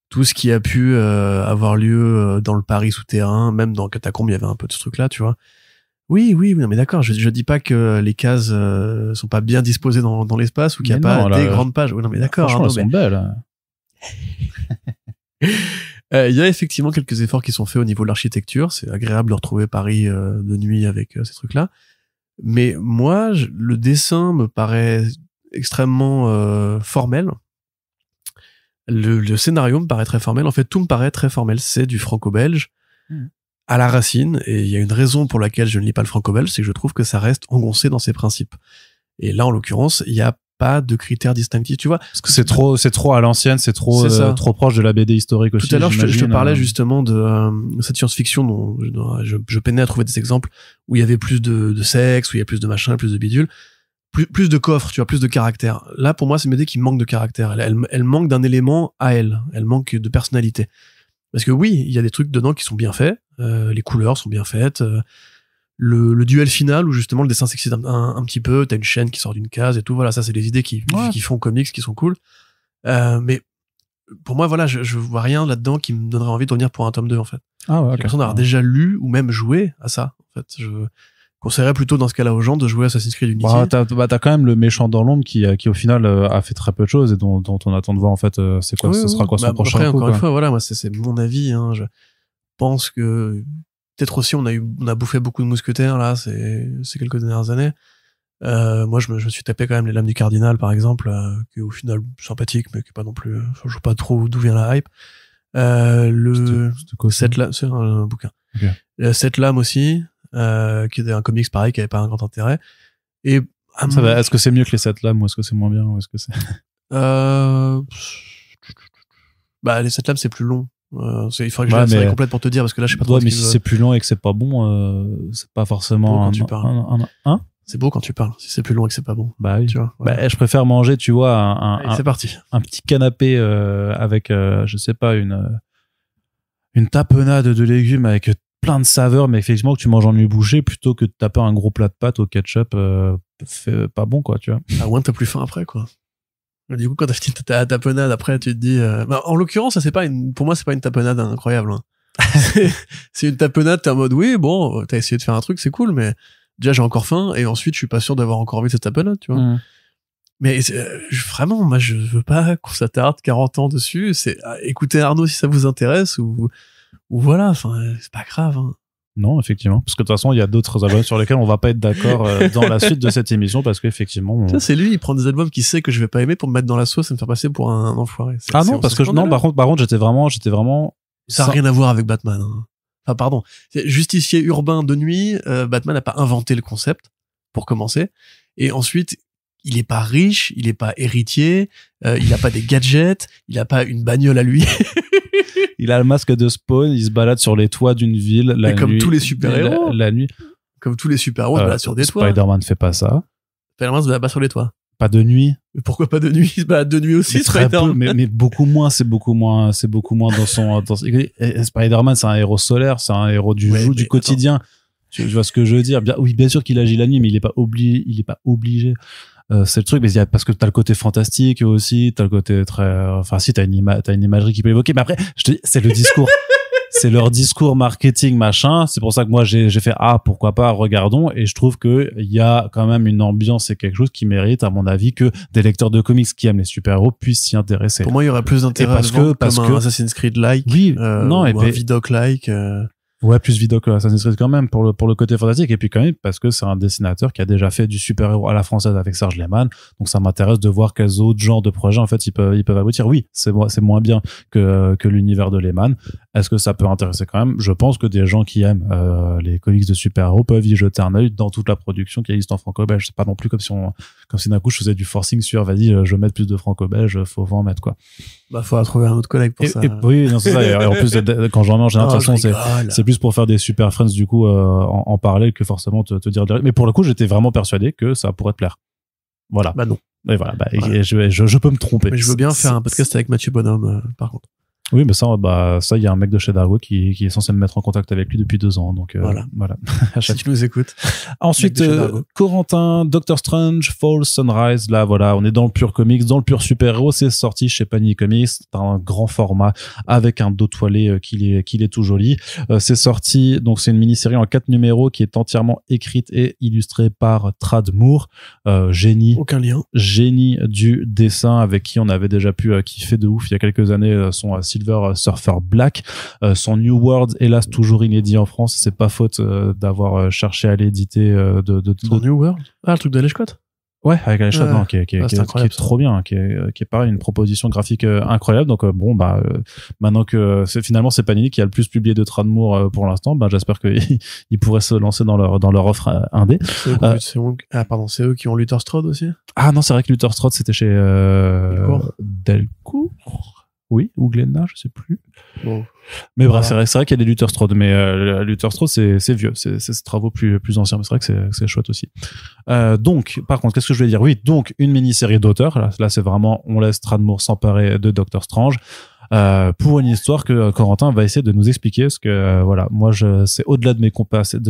tout ce qui a pu avoir lieu dans le Paris souterrain. Même dans Catacombes, il y avait un peu de ce truc-là, tu vois. Oui, non, mais d'accord. Je dis pas que les cases sont pas bien disposées dans l'espace ou qu'il y a pas des grandes pages. Oui, non, mais d'accord. Franchement, elles sont belles. Il y a effectivement quelques efforts qui sont faits au niveau de l'architecture. C'est agréable de retrouver Paris de nuit avec ces trucs-là. Mais moi, le dessin me paraît extrêmement formel. Le scénario me paraît très formel. En fait, tout me paraît très formel. C'est du franco-belge. À la racine, et il y a une raison pour laquelle je ne lis pas le franco-belge, c'est que je trouve que ça reste engoncé dans ses principes. Et là, en l'occurrence, il n'y a pas de critères distinctifs, tu vois. Parce que c'est trop à l'ancienne, c'est trop proche de la BD historique aussi. Tout à l'heure, je te parlais justement de cette science-fiction dont je peinais à trouver des exemples où il y avait plus de sexe, où il y a plus de machin, plus de bidule, plus de coffre, tu vois, plus de caractère. Là, pour moi, c'est une BD qui manque de caractère. Elle manque d'un élément à elle. Elle manque de personnalité. Parce que oui, il y a des trucs dedans qui sont bien faits, les couleurs sont bien faites, le duel final où justement le dessin s'excite un petit peu, t'as une chaîne qui sort d'une case et tout, voilà, ça c'est des idées qui font comics, qui sont cool. Mais pour moi, voilà, je vois rien là-dedans qui me donnerait envie de revenir pour un tome 2, en fait. Ah ouais, j'ai l'impression d'avoir déjà lu ou même joué à ça, en fait. Je conseillerais plutôt dans ce cas-là aux gens de jouer à Assassin's Creed Unity. T'as quand même le méchant dans l'ombre qui au final a fait très peu de choses et dont on attend de voir en fait ce sera quoi son prochain coup. Encore une fois, voilà, moi c'est mon avis, hein. Je pense que peut-être aussi on a bouffé beaucoup de mousquetaires là ces quelques dernières années. Moi je me suis tapé quand même les Lames du Cardinal par exemple, qui est au final sympathique mais qui est pas non plus, je vois pas trop d'où vient la hype. Cette lame, c'est un bouquin. Okay. Cette lame aussi, qui était un comics pareil qui avait pas un grand intérêt. Et ça va, est-ce que c'est mieux que les 7 lames ou est-ce que c'est moins bien ou est-ce que c'est les 7 lames c'est plus long. Il faudrait que je la série complète pour te dire parce que là je sais pas trop. Mais si c'est plus long et que c'est pas bon, c'est pas forcément tu parles. C'est beau quand tu parles. Si c'est plus long et que c'est pas bon. Bah oui. Tu vois. Voilà. Je préfère manger, tu vois, c'est parti. Un petit canapé avec, je sais pas, une tapenade de légumes avec plein de saveurs, mais effectivement que tu manges en nuit bouchée plutôt que de taper un gros plat de pâtes au ketchup, fait pas bon quoi, tu vois. À moins t'as plus faim après quoi. Du coup quand t'as fini ta tapenade après tu te dis, en l'occurrence ça pour moi c'est pas une tapenade incroyable. Hein. C'est une tapenade, t'es en mode oui bon t'as essayé de faire un truc c'est cool mais déjà j'ai encore faim et ensuite je suis pas sûr d'avoir encore envie de cette tapenade tu vois. Mais vraiment moi je veux pas qu'on s'attarde 40 ans dessus, c'est écoutez Arnaud si ça vous intéresse ou voilà, enfin c'est pas grave. Hein. Non, effectivement, parce que de toute façon il y a d'autres albums sur lesquels on va pas être d'accord dans la suite de cette émission parce qu'effectivement ça c'est lui, il prend des albums qu'il sait que je vais pas aimer pour me mettre dans la sauce et me faire passer pour un enfoiré. Non parce que non par contre j'étais vraiment ça a rien à voir avec Batman. Hein. Enfin pardon, justicier urbain de nuit, Batman n'a pas inventé le concept pour commencer et ensuite il est pas riche, il est pas héritier, il a pas des gadgets, il a pas une bagnole à lui. Il a le masque de Spawn, il se balade sur les toits d'une ville la nuit. Comme tous les super-héros. La nuit. Comme tous les super-héros, se baladent sur des toits. Spider-Man fait pas ça. Spider-Man se balade pas sur les toits. Pas de nuit. Mais pourquoi pas de nuit? Il se balade de nuit aussi, Spider-Man. Mais beaucoup moins, c'est beaucoup moins dans son, Spider-Man, c'est un héros solaire, c'est un héros du quotidien. Tu vois ce que je veux dire? Bien sûr qu'il agit la nuit, mais il est pas obligé. C'est le truc, mais parce que t'as le côté fantastique aussi, t'as le côté t'as une imagerie qui peut évoquer, mais après, je te dis, c'est le discours. C'est leur discours marketing, machin. C'est pour ça que moi, j'ai fait, pourquoi pas, regardons. Et je trouve que il y a quand même une ambiance et quelque chose qui mérite, à mon avis, que des lecteurs de comics qui aiment les super-héros puissent s'y intéresser. Pour moi, il y aurait plus d'intérêt parce que Assassin's Creed-like. Oui, non, et un Vidoc-like. Ouais, plus Vidoc que Assassin's Creed quand même pour le côté fantastique, et puis quand même parce que c'est un dessinateur qui a déjà fait du super-héros à la française avec Serge Lehmann, donc ça m'intéresse de voir quels autres genres de projets en fait ils peuvent aboutir. Oui, c'est moins bien que l'univers de Lehmann. Est-ce que ça peut intéresser quand même? Je pense que des gens qui aiment les comics de super-héros peuvent y jeter un œil dans toute la production qui existe en franco-belge. C'est pas non plus comme si d'un coup je faisais du forcing sur vas-y je vais mettre plus de franco-belge, faut en mettre quoi. Bah faut trouver un autre collègue pour ça. Oui, non, c'est ça. Et en plus quand j'en ai en général, de toute façon c'est plus pour faire des super friends du coup en parler que forcément te dire direct. Mais pour le coup j'étais vraiment persuadé que ça pourrait te plaire. Voilà. Bah non. Et voilà. Je peux me tromper. Mais je veux bien faire un podcast avec Mathieu Bonhomme par contre. Oui, mais ça, il y a un mec de chez Dargo qui est censé me mettre en contact avec lui depuis 2 ans. Donc, voilà. Si tu nous écoutes. Ensuite, Corentin, Doctor Strange, Fall Sunrise. Là, voilà, on est dans le pur comics, dans le pur super-héros. C'est sorti chez Panini Comics. C'est un grand format avec un dos toilé qu'il est tout joli. C'est sorti, donc c'est une mini-série en 4 numéros qui est entièrement écrite et illustrée par Trad Moore. Génie. Aucun lien. Génie du dessin avec qui on avait déjà pu kiffer de ouf il y a quelques années son Silver Surfer Black, son New World, hélas toujours inédit en France. C'est pas faute d'avoir cherché à l'éditer son New World. Le truc d'Alej Scott. Ouais, avec Alej Scott, qui est trop bien, qui est pareil, une proposition graphique incroyable. Donc maintenant que c'est Panini qui a le plus publié de Tradmoor pour l'instant, j'espère qu'ils pourraient se lancer dans leur offre indé. C'est eux qui ont Luther Strode aussi. Ah non, c'est vrai que Luther Strode c'était chez Delcourt. Oui, ou Glenna, je sais plus. Bon. Mais bref, c'est vrai qu'il y a des Luther Strode, mais Luther Strode c'est vieux, c'est ses travaux plus anciens, mais c'est vrai que c'est chouette aussi. Donc, par contre, qu'est-ce que je voulais dire? Oui, donc une mini-série d'auteurs. Là, c'est vraiment on laisse Tradmoor s'emparer de Doctor Strange. Pour une histoire que Corentin va essayer de nous expliquer, parce que moi c'est au-delà de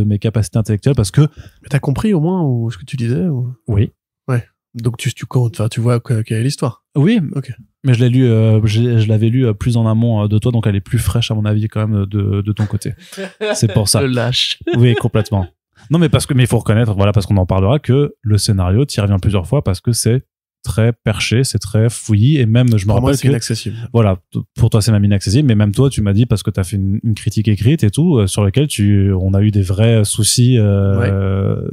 mes capacités intellectuelles, parce que. Mais t'as compris au moins ce que tu disais ou... Oui. Ouais. Donc tu comptes, enfin tu vois quelle est l'histoire. Oui. Ok. Mais je l'ai lu, je l'avais lu plus en amont de toi, donc elle est plus fraîche à mon avis quand même de ton côté. C'est pour ça. Le lâche. Oui, complètement. Non, mais il faut reconnaître, parce qu'on en parlera, que le scénario t'y revient plusieurs fois parce que c'est très perché, c'est très fouillis, et même je me rappelle c'est inaccessible. Voilà, pour toi c'est même inaccessible, mais même toi tu m'as dit, parce que t'as fait une critique écrite et tout, sur laquelle on a eu des vrais soucis. Le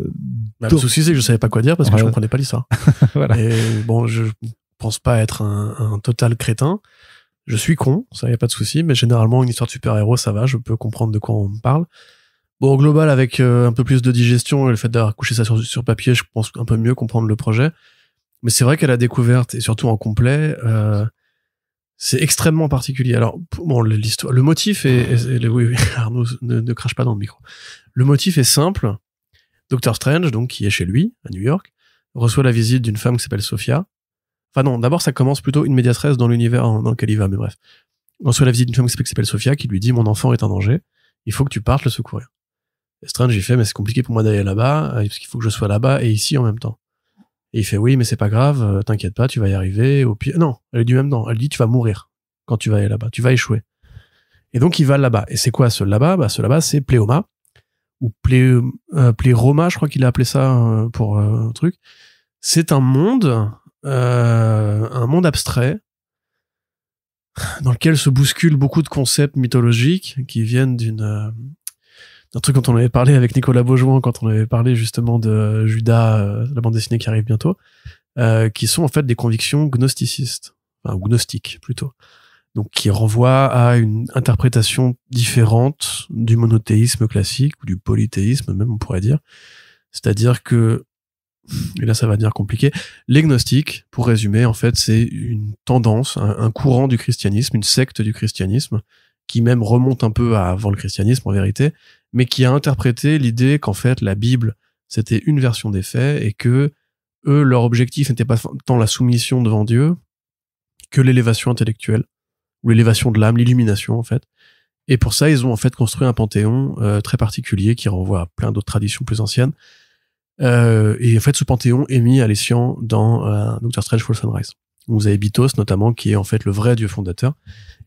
souci c'est que je savais pas quoi dire parce que je comprenais pas l'histoire. Voilà. Et bon, je pense pas être un total crétin. Je suis con, ça y a pas de souci, mais généralement une histoire de super-héros ça va, je peux comprendre de quoi on me parle. Bon, au global, avec un peu plus de digestion et le fait d'avoir couché ça sur papier, je pense un peu mieux comprendre le projet. Mais c'est vrai qu'à la découverte, et surtout en complet, c'est extrêmement particulier. Alors, bon, l'histoire, le motif oui, Arnaud, ne crache pas dans le micro. Le motif est simple. Doctor Strange, donc, qui est chez lui, à New York, reçoit la visite d'une femme qui s'appelle Sophia. Enfin non, d'abord, ça commence plutôt in medias res dans l'univers dans lequel il va, mais bref. Il reçoit la visite d'une femme qui s'appelle Sophia, qui lui dit, mon enfant est en danger, il faut que tu partes le secourir. Et Strange, il fait, mais c'est compliqué pour moi d'aller là-bas, parce qu'il faut que je sois là-bas et ici en même temps. Et il fait, oui, mais c'est pas grave, t'inquiète pas, tu vas y arriver. Au pire, non, elle dit même non, elle dit, tu vas mourir quand tu vas aller là-bas, tu vas échouer. Et donc, il va là-bas. Et c'est quoi ce là-bas? Ce là-bas, c'est Pléoma, ou Pléroma, je crois qu'il a appelé ça pour un truc. C'est un monde abstrait, dans lequel se bousculent beaucoup de concepts mythologiques qui viennent d'un truc dont on avait parlé avec Nicolas Beaujoin quand on avait parlé justement de Judas, la bande dessinée qui arrive bientôt, qui sont en fait des convictions gnosticistes, ou gnostiques plutôt, donc qui renvoient à une interprétation différente du monothéisme classique ou du polythéisme même on pourrait dire, c'est-à-dire que et là ça va devenir compliqué, les gnostiques, pour résumer, en fait, c'est une tendance, un courant du christianisme, une secte du christianisme, qui même remonte un peu à avant le christianisme en vérité, mais qui a interprété l'idée qu'en fait la Bible c'était une version des faits et que eux leur objectif n'était pas tant la soumission devant Dieu que l'élévation intellectuelle ou l'élévation de l'âme, l'illumination en fait. Et pour ça ils ont en fait construit un panthéon très particulier qui renvoie à plein d'autres traditions plus anciennes. Et en fait ce panthéon est mis à l'escient dans Doctor Strange Fall Sunrise. Vous avez Bitos notamment qui est en fait le vrai Dieu fondateur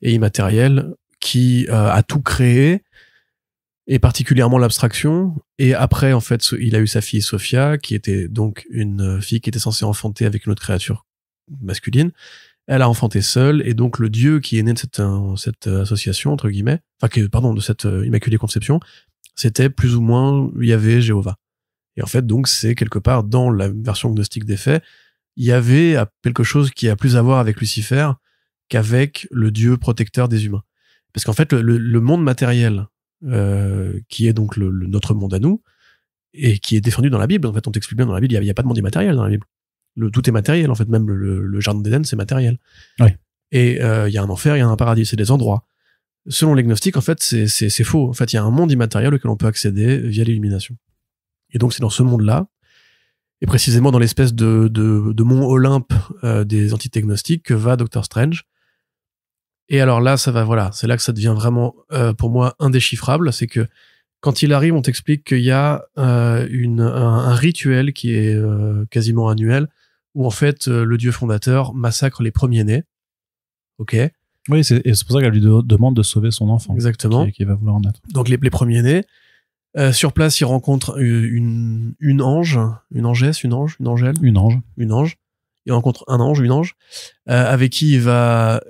et immatériel qui a tout créé, et particulièrement l'abstraction. Et après, en fait, il a eu sa fille Sophia, qui était donc une fille qui était censée enfanter avec une autre créature masculine. Elle a enfanté seule, et donc le dieu qui est né de cette association, entre guillemets, de cette immaculée conception, c'était plus ou moins Yahvé, Jéhovah. Et en fait, donc, c'est quelque part dans la version gnostique des faits, il y avait quelque chose qui a plus à voir avec Lucifer qu'avec le dieu protecteur des humains. Parce qu'en fait, le monde matériel, qui est donc notre monde à nous, et qui est défendu dans la Bible, en fait, on t'explique bien dans la Bible, il y a pas de monde immatériel dans la Bible. Tout est matériel, en fait, même le jardin d'Éden, c'est matériel. Ouais. Et il y a un enfer, il y a un paradis, c'est des endroits. Selon les gnostiques, en fait, c'est faux. En fait, il y a un monde immatériel auquel on peut accéder via l'illumination. Et donc, c'est dans ce monde-là, et précisément dans l'espèce de mont Olympe des entités gnostiques que va Doctor Strange. Et alors là, c'est là que ça devient vraiment, pour moi, indéchiffrable. C'est que quand il arrive, on t'explique qu'il y a un rituel qui est quasiment annuel, où en fait, le dieu fondateur massacre les premiers-nés. Ok. Oui, et c'est pour ça qu'elle lui demande de sauver son enfant. Exactement. Qui va vouloir en être. Donc les premiers-nés. Sur place, il rencontre une ange, une angesse, une angèle. Une ange. Il rencontre un ange, une ange, avec qui il va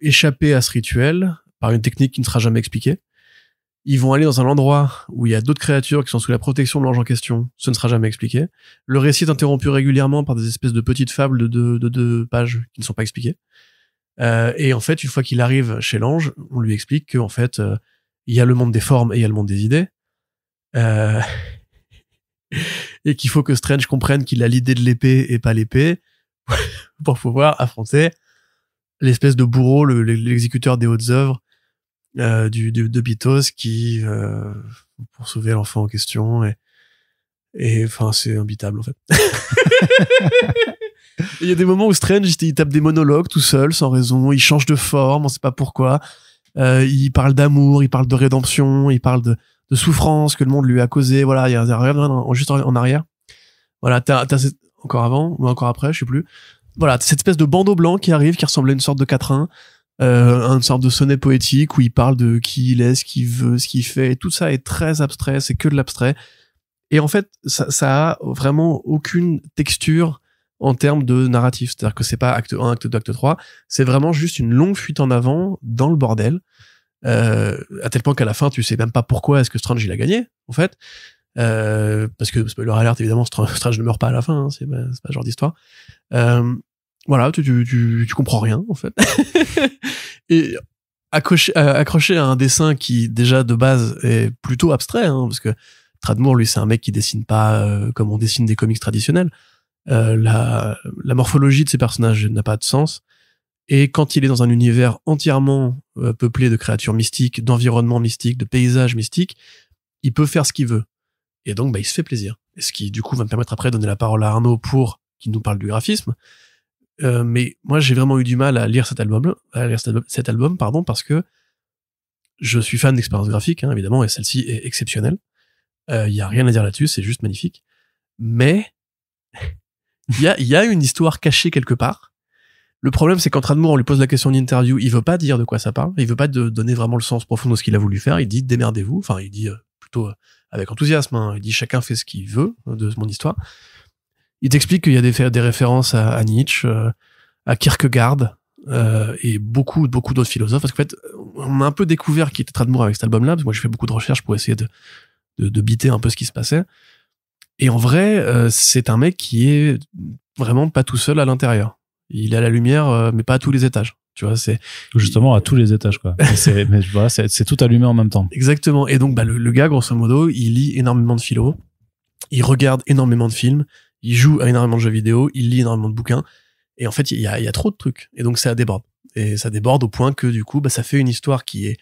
échapper à ce rituel par une technique qui ne sera jamais expliquée. Ils vont aller dans un endroit où il y a d'autres créatures qui sont sous la protection de l'ange en question. Ce ne sera jamais expliqué. Le récit est interrompu régulièrement par des espèces de petites fables de 2 pages qui ne sont pas expliquées. Et en fait, une fois qu'il arrive chez l'ange, on lui explique qu'en fait, il y a le monde des formes et il y a le monde des idées. Et qu'il faut que Strange comprenne qu'il a l'idée de l'épée et pas l'épée pour pouvoir affronter l'espèce de bourreau, l'exécuteur des hautes œuvres de Bitos qui pour sauver l'enfant en question et enfin c'est imbitable en fait. Il y a des moments où Strange il tape des monologues tout seul sans raison, il change de forme, on sait pas pourquoi, il parle d'amour, il parle de rédemption, il parle de souffrance que le monde lui a causé, voilà, il y a rien juste en arrière. Voilà, t'as encore avant ou encore après, je sais plus. Voilà, cette espèce de bandeau blanc qui arrive, qui ressemble à une sorte de quatrain, une sorte de sonnet poétique où il parle de qui il est, ce qu'il veut, ce qu'il fait, et tout ça est très abstrait, c'est que de l'abstrait. Et en fait, ça a vraiment aucune texture en termes de narratif. C'est-à-dire que c'est pas acte 1, acte 2, acte 3, c'est vraiment juste une longue fuite en avant dans le bordel, à tel point qu'à la fin, tu sais même pas pourquoi est-ce que Strange il a gagné, en fait. Parce que spoiler alert, évidemment, Strange ne meurt pas à la fin, hein, c'est pas ce genre d'histoire. Voilà, tu comprends rien en fait. Et accroché à un dessin qui déjà de base est plutôt abstrait, hein, parce que Tradmore lui c'est un mec qui dessine pas comme on dessine des comics traditionnels. La morphologie de ces personnages n'a pas de sens. Et quand il est dans un univers entièrement peuplé de créatures mystiques, d'environnements mystiques, de paysages mystiques, il peut faire ce qu'il veut. Et donc, il se fait plaisir. Et ce qui, du coup, va me permettre après de donner la parole à Arnaud pour qu'il nous parle du graphisme. Mais moi, j'ai vraiment eu du mal à lire cet album, parce que je suis fan d'expérience graphique, hein, évidemment, et celle-ci est exceptionnelle. Y a rien à dire là-dessus, c'est juste magnifique. Mais, il y a une histoire cachée quelque part. Le problème, c'est quand Tradmore, on lui pose la question en interview, il veut pas dire de quoi ça parle, il veut pas donner vraiment le sens profond de ce qu'il a voulu faire, il dit démerdez-vous, enfin, il dit plutôt avec enthousiasme, hein, il dit chacun fait ce qu'il veut de mon histoire. Il t'explique qu'il y a des références à Nietzsche, à Kierkegaard, et beaucoup d'autres philosophes, parce qu'en fait, on a un peu découvert qui était Tradmore avec cet album-là, parce que moi j'ai fait beaucoup de recherches pour essayer de biter un peu ce qui se passait. Et en vrai, c'est un mec qui est vraiment pas tout seul à l'intérieur. Il est à la lumière, mais pas à tous les étages. Tu vois, c'est justement à tous les étages, quoi. Mais voilà, c'est tout allumé en même temps. Exactement. Et donc, le gars, grosso modo, il lit énormément de philo, il regarde énormément de films, il joue à énormément de jeux vidéo, il lit énormément de bouquins, et en fait, il y a trop de trucs. Et donc, ça déborde. Et ça déborde au point que, du coup, ça fait une histoire qui est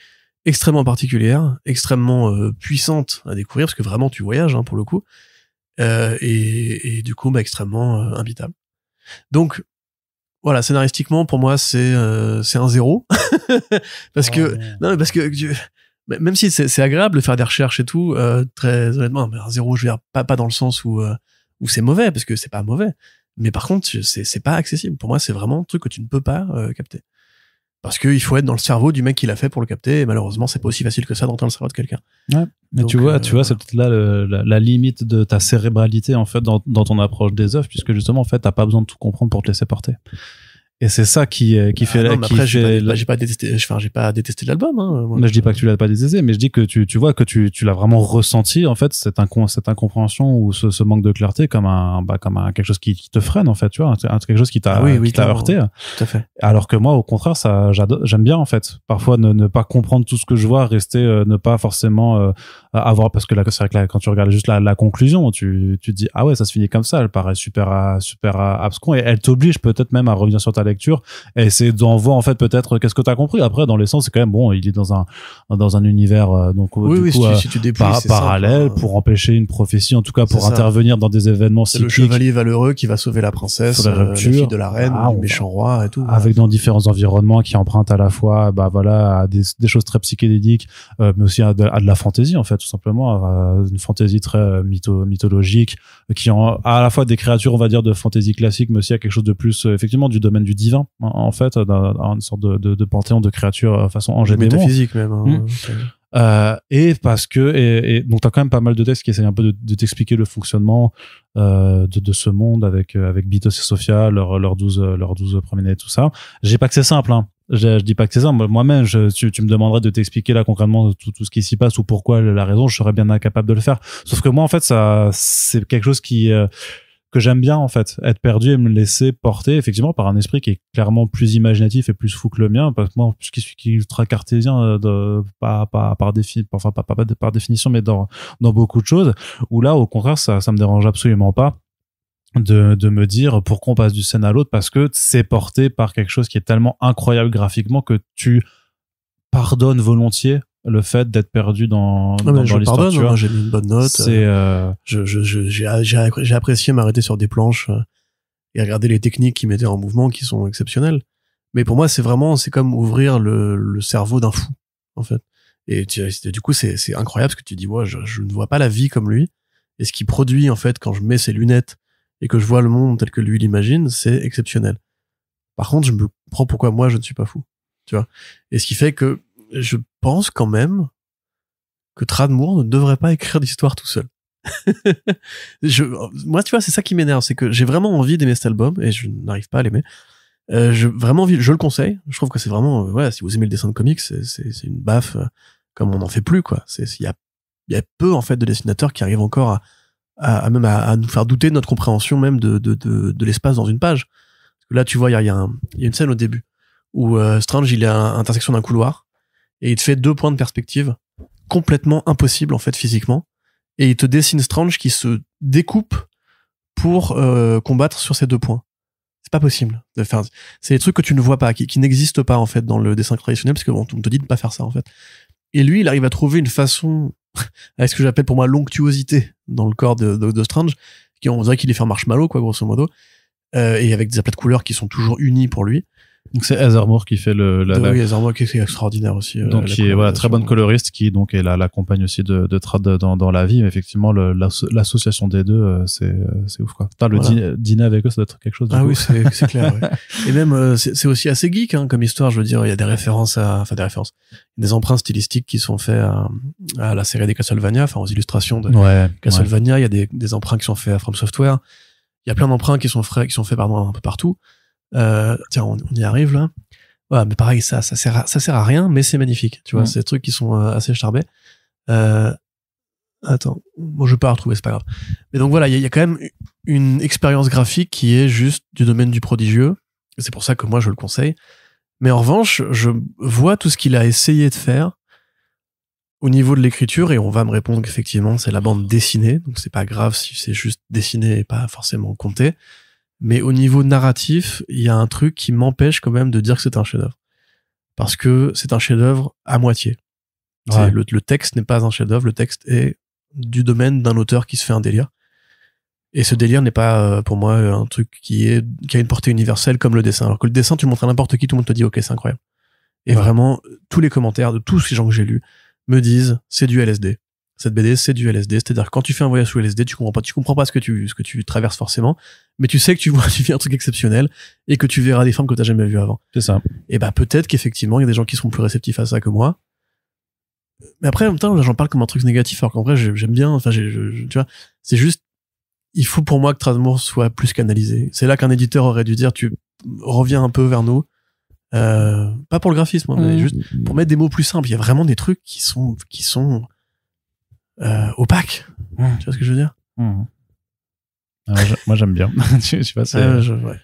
extrêmement particulière, extrêmement puissante à découvrir, parce que vraiment, tu voyages, pour le coup, et du coup, extrêmement imbitable. Donc, voilà, scénaristiquement, pour moi, c'est un 0. parce que, non, mais parce que, même si c'est agréable de faire des recherches et tout, très honnêtement, mais un 0, je veux dire, pas dans le sens où c'est mauvais, parce que c'est pas mauvais. Mais par contre, c'est pas accessible. Pour moi, c'est vraiment un truc que tu ne peux pas capter. Parce que il faut être dans le cerveau du mec qui l'a fait pour le capter, et malheureusement, c'est pas aussi facile que ça d'entrer dans le cerveau de quelqu'un. Ouais. Mais donc, tu vois, c'est peut-être là la limite de ta cérébralité, en fait, dans ton approche des œuvres, puisque justement, en fait, t'as pas besoin de tout comprendre pour te laisser porter. Et c'est ça qui fait non, mais après, j'ai pas détesté l'album, moi. Mais je dis pas que tu l'as pas détesté, mais je dis que tu vois que tu l'as vraiment ressenti, en fait, cette incompréhension ou ce manque de clarté comme quelque chose qui te freine, en fait, tu vois, quelque chose qui t'a heurté. Tout à fait. Alors que moi, au contraire, j'aime bien, en fait. Parfois, ne pas comprendre tout ce que je vois, rester, ne pas forcément avoir, parce que là, c'est vrai que quand tu regardes juste la conclusion, tu te dis, ah ouais, ça se finit comme ça, elle paraît super abscon, et elle t'oblige peut-être même à revenir sur ta lecture et essayer d'en voir, en fait, peut-être qu'est-ce que t'as compris. Après, dans l'essence, c'est quand même bon, il est dans un univers donc si tu dépouilles, parallèle, pour empêcher une prophétie, en tout cas pour intervenir dans des événements cycliques. C'est le chevalier valeureux qui va sauver la princesse, la fille de la reine, du méchant roi et tout. Avec dans différents environnements qui empruntent à la fois à des choses très psychédéliques, mais aussi à de la fantaisie, en fait, tout simplement, une fantaisie très mythologique, qui à la fois des créatures, on va dire, de fantaisie classique, mais aussi à quelque chose de plus, effectivement, du domaine du divin, en fait, une sorte de panthéon de créatures façon ange et démon. Métaphysique même. Et parce que et donc t'as quand même pas mal de textes qui essayent un peu de t'expliquer le fonctionnement de ce monde avec Bitos et Sophia, leurs 12 promenades et tout ça. Je dis pas que c'est simple, je dis pas que c'est simple. Moi-même, tu me demanderais de t'expliquer là concrètement tout ce qui s'y passe ou pourquoi la raison, je serais bien incapable de le faire. Sauf que moi, en fait, ça c'est quelque chose que j'aime bien, en fait, être perdu et me laisser porter effectivement par un esprit qui est clairement plus imaginatif et plus fou que le mien, parce que moi, qui est ultra cartésien, par définition, mais dans beaucoup de choses, où là, au contraire, ça me dérange absolument pas de me dire pourquoi on passe d'une scène à l'autre, parce que c'est porté par quelque chose qui est tellement incroyable graphiquement que tu pardonnes volontiers le fait d'être perdu dans l'histoire. Pardonne, j'ai mis une bonne note. J'ai apprécié m'arrêter sur des planches et regarder les techniques qui mettaient en mouvement, qui sont exceptionnelles. Mais pour moi, c'est comme ouvrir le cerveau d'un fou, en fait. Et du coup, c'est incroyable, parce que tu dis, ouais, je ne vois pas la vie comme lui. Et ce qu'il produit, en fait, quand je mets ses lunettes et que je vois le monde tel que lui l'imagine, c'est exceptionnel. Par contre, je me comprends pourquoi moi, je ne suis pas fou. Tu vois? Et ce qui fait que je pense quand même que Tradmoor ne devrait pas écrire d'histoire tout seul. Moi, tu vois, c'est ça qui m'énerve, c'est que j'ai vraiment envie d'aimer cet album et je n'arrive pas à l'aimer. Vraiment envie, je le conseille. Je trouve que c'est vraiment, si vous aimez le dessin de comics, c'est une baffe comme on n'en fait plus, quoi. Il y a peu, en fait, de dessinateurs qui arrivent encore à nous faire douter de notre compréhension même de l'espace dans une page. Parce que là, tu vois, il y a une scène au début où Strange, il est à l'intersection d'un couloir et il te fait 2 points de perspective complètement impossibles, en fait, physiquement, et il te dessine Strange qui se découpe pour combattre sur ces 2 points. C'est pas possible de faire. C'est des trucs que tu ne vois pas, qui n'existent pas, en fait, dans le dessin traditionnel, parce qu'on te dit de pas faire ça, en fait. Et lui, il arrive à trouver une façon, avec ce que j'appelle pour moi l'onctuosité dans le corps de Strange, qui on dirait qu'il est fait en marshmallow, quoi, grosso modo, et avec des aplats de couleurs qui sont toujours unis pour lui. Donc c'est Heather Moore qui fait oui, Heather Moore qui est extraordinaire aussi. Donc qui est très bonne coloriste, qui donc est la compagne aussi de Trad dans la vie. Mais effectivement, l'association des deux, c'est ouf, quoi. Putain, dîner avec eux, ça doit être quelque chose. Oui, c'est clair. Ouais. Et même c'est aussi assez geek, comme histoire. Je veux dire, il y a des références, des emprunts stylistiques qui sont faits à la série des Castlevania, aux illustrations de Castlevania. Il y a des emprunts qui sont faits à From Software. Il y a plein d'emprunts qui sont faits un peu partout. Tiens, on y arrive là. Ouais, mais pareil, ça sert à rien, mais c'est magnifique. Tu vois, c'est des trucs qui sont assez charbés. Attends, moi je vais pas la retrouver, c'est pas grave. Mais donc voilà, il y a quand même une expérience graphique qui est juste du domaine du prodigieux. C'est pour ça que moi je le conseille. Mais en revanche, je vois tout ce qu'il a essayé de faire au niveau de l'écriture, et on va me répondre qu'effectivement c'est la bande dessinée, donc c'est pas grave si c'est juste dessiné et pas forcément compté. Mais au niveau narratif, il y a un truc qui m'empêche quand même de dire que c'est un chef-d'œuvre. Parce que c'est un chef-d'œuvre à moitié. Ouais. Le texte n'est pas un chef-d'œuvre, le texte est du domaine d'un auteur qui se fait un délire. Et ce délire n'est pas, pour moi, un truc qui a une portée universelle comme le dessin. Alors que le dessin, tu le montres à n'importe qui, tout le monde te dit, ok, c'est incroyable. Et vraiment, tous les commentaires de tous ces gens que j'ai lus me disent, c'est du LSD. Cette BD, c'est du LSD. C'est-à-dire que quand tu fais un voyage sous LSD, tu comprends pas ce que tu traverses forcément, mais tu sais que tu vis un truc exceptionnel et que tu verras des formes que t'as jamais vues avant. C'est ça. Et bah, peut-être qu'effectivement, il y a des gens qui seront plus réceptifs à ça que moi. Mais après, en même temps, j'en parle comme un truc négatif, alors qu'en vrai, j'aime bien, enfin, tu vois, c'est juste, il faut pour moi que Tramour soit plus canalisé. C'est là qu'un éditeur aurait dû dire, tu reviens un peu vers nous. Pas pour le graphisme, mais juste pour mettre des mots plus simples. Il y a vraiment des trucs qui sont opaques. Tu vois ce que je veux dire? Moi j'aime bien. Je sais pas, ouais.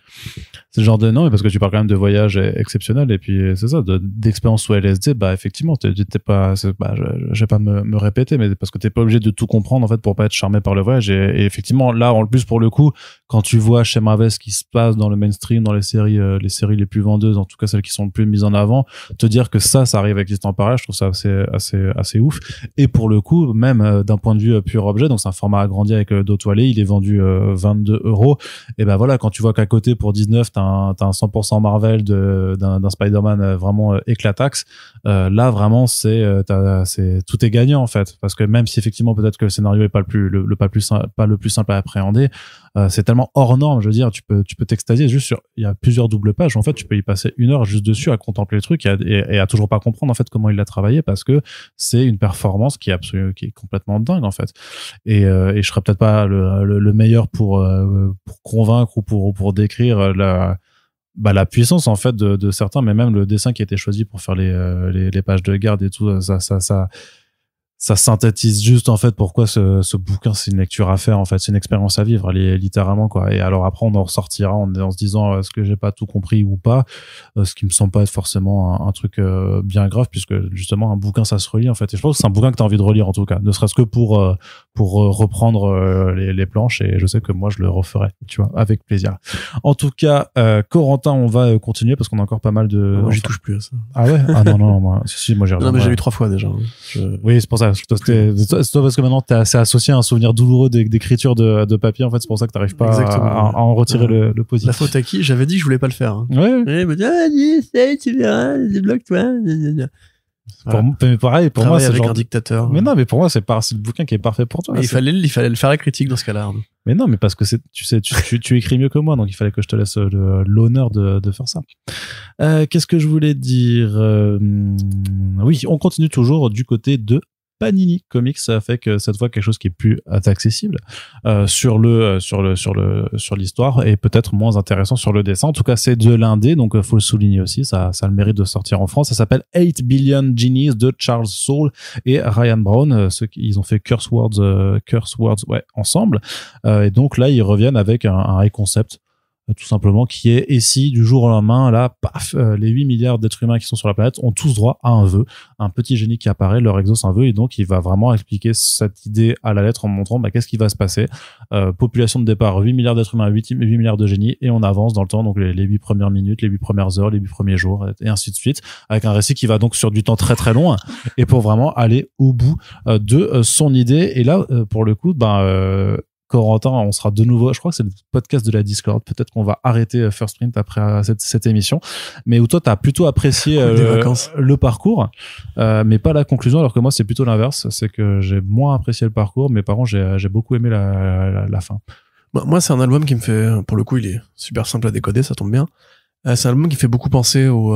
C'est le genre de non, mais parce que tu parles quand même de voyage exceptionnel, et puis c'est ça, d'expérience sous LSD, bah effectivement, t'es pas, je vais pas me répéter, mais parce que t'es pas obligé de tout comprendre en fait pour pas être charmé par le voyage, et effectivement là en plus pour le coup, quand tu vois chez Marvel ce qui se passe dans le mainstream, dans les séries les plus vendeuses, en tout cas celles qui sont le plus mises en avant, te dire que ça arrive avec l'histoire pareil, je trouve ça assez ouf. Et pour le coup, même d'un point de vue pur objet, donc c'est un format agrandi avec dos toilé, il est vendu 22 €. Et ben voilà, quand tu vois qu'à côté pour 19 t'as un 100% Marvel d'un Spider-Man vraiment éclataxe, là vraiment tout est gagnant en fait, parce que même si effectivement peut-être que le scénario est pas le plus simple à appréhender, c'est tellement hors norme, je veux dire, tu peux t'extasier juste il y a plusieurs doubles pages, en fait tu peux y passer 1 heure juste dessus à contempler le truc et à toujours pas comprendre en fait comment il l'a travaillé, parce que c'est une performance qui est complètement dingue en fait. Et je serais peut-être pas le meilleur pour convaincre ou pour décrire la puissance en fait de certains, mais même le dessin qui a été choisi pour faire les pages de garde et tout, ça synthétise juste en fait pourquoi ce bouquin c'est une lecture à faire en fait, c'est une expérience à vivre littéralement quoi. Et alors après on en ressortira en se disant est-ce que j'ai pas tout compris ou pas, ce qui me semble pas être forcément un truc bien grave, puisque justement un bouquin ça se relit en fait, et je pense que c'est un bouquin que t'as envie de relire en tout cas, ne serait-ce que pour reprendre les planches, et je sais que moi je le referai, tu vois, avec plaisir. En tout cas Corentin, on va continuer parce qu'on a encore pas mal de... Moi j'y touche plus à ça. Ah ouais? Ah non moi moi j'ai non mais j'ai lu 3 fois déjà. Oui, c'est pour ça. C'est toi parce que maintenant t'es assez associé à un souvenir douloureux d'écriture de papier, en fait, c'est pour ça que t'arrives pas à en retirer le positif. La faute à qui? J'avais dit que je voulais pas le faire. Hein. Ouais. Et il me dit, tu verras, débloque-toi. Mais pareil, pour moi, c'est avec genre un dictateur. Mais non, mais pour moi, c'est le bouquin qui est parfait pour toi. Mais il fallait le faire la critique dans ce cas-là. Hein. Mais non, mais parce que tu écris mieux que moi, donc il fallait que je te laisse l'honneur de faire ça. Qu'est-ce que je voulais dire? Oui, on continue toujours du côté de Panini Comics, avec cette fois quelque chose qui est plus accessible sur l'histoire, et peut-être moins intéressant sur le dessin. En tout cas, c'est de l'indé, donc faut le souligner aussi, ça a le mérite de sortir en France. Ça s'appelle 8 Billion Genies de Charles Soule et Ryan Brown. Ils ont fait Curse Words ensemble, et donc là ils reviennent avec un high concept, tout simplement, qui est: et si du jour au lendemain, là, paf, les 8 milliards d'êtres humains qui sont sur la planète ont tous droit à un vœu, un petit génie qui apparaît, leur exauce un vœu, et donc il va vraiment expliquer cette idée à la lettre en montrant qu'est-ce qui va se passer. Population de départ 8 milliards d'êtres humains, 8 milliards de génies, et on avance dans le temps, donc les 8 premières minutes, les 8 premières heures, les 8 premiers jours, et ainsi de suite, avec un récit qui va donc sur du temps très très long, et pour vraiment aller au bout de son idée. Et là, pour le coup, Corentin, on sera de nouveau, je crois que c'est le podcast de la Discord, peut-être qu'on va arrêter First Print après cette émission, mais où toi t'as plutôt apprécié le parcours, mais pas la conclusion, alors que moi c'est plutôt l'inverse, c'est que j'ai moins apprécié le parcours, mais par contre j'ai beaucoup aimé la fin. Moi c'est un album qui me fait, pour le coup il est super simple à décoder, ça tombe bien. C'est un album qui fait beaucoup penser aux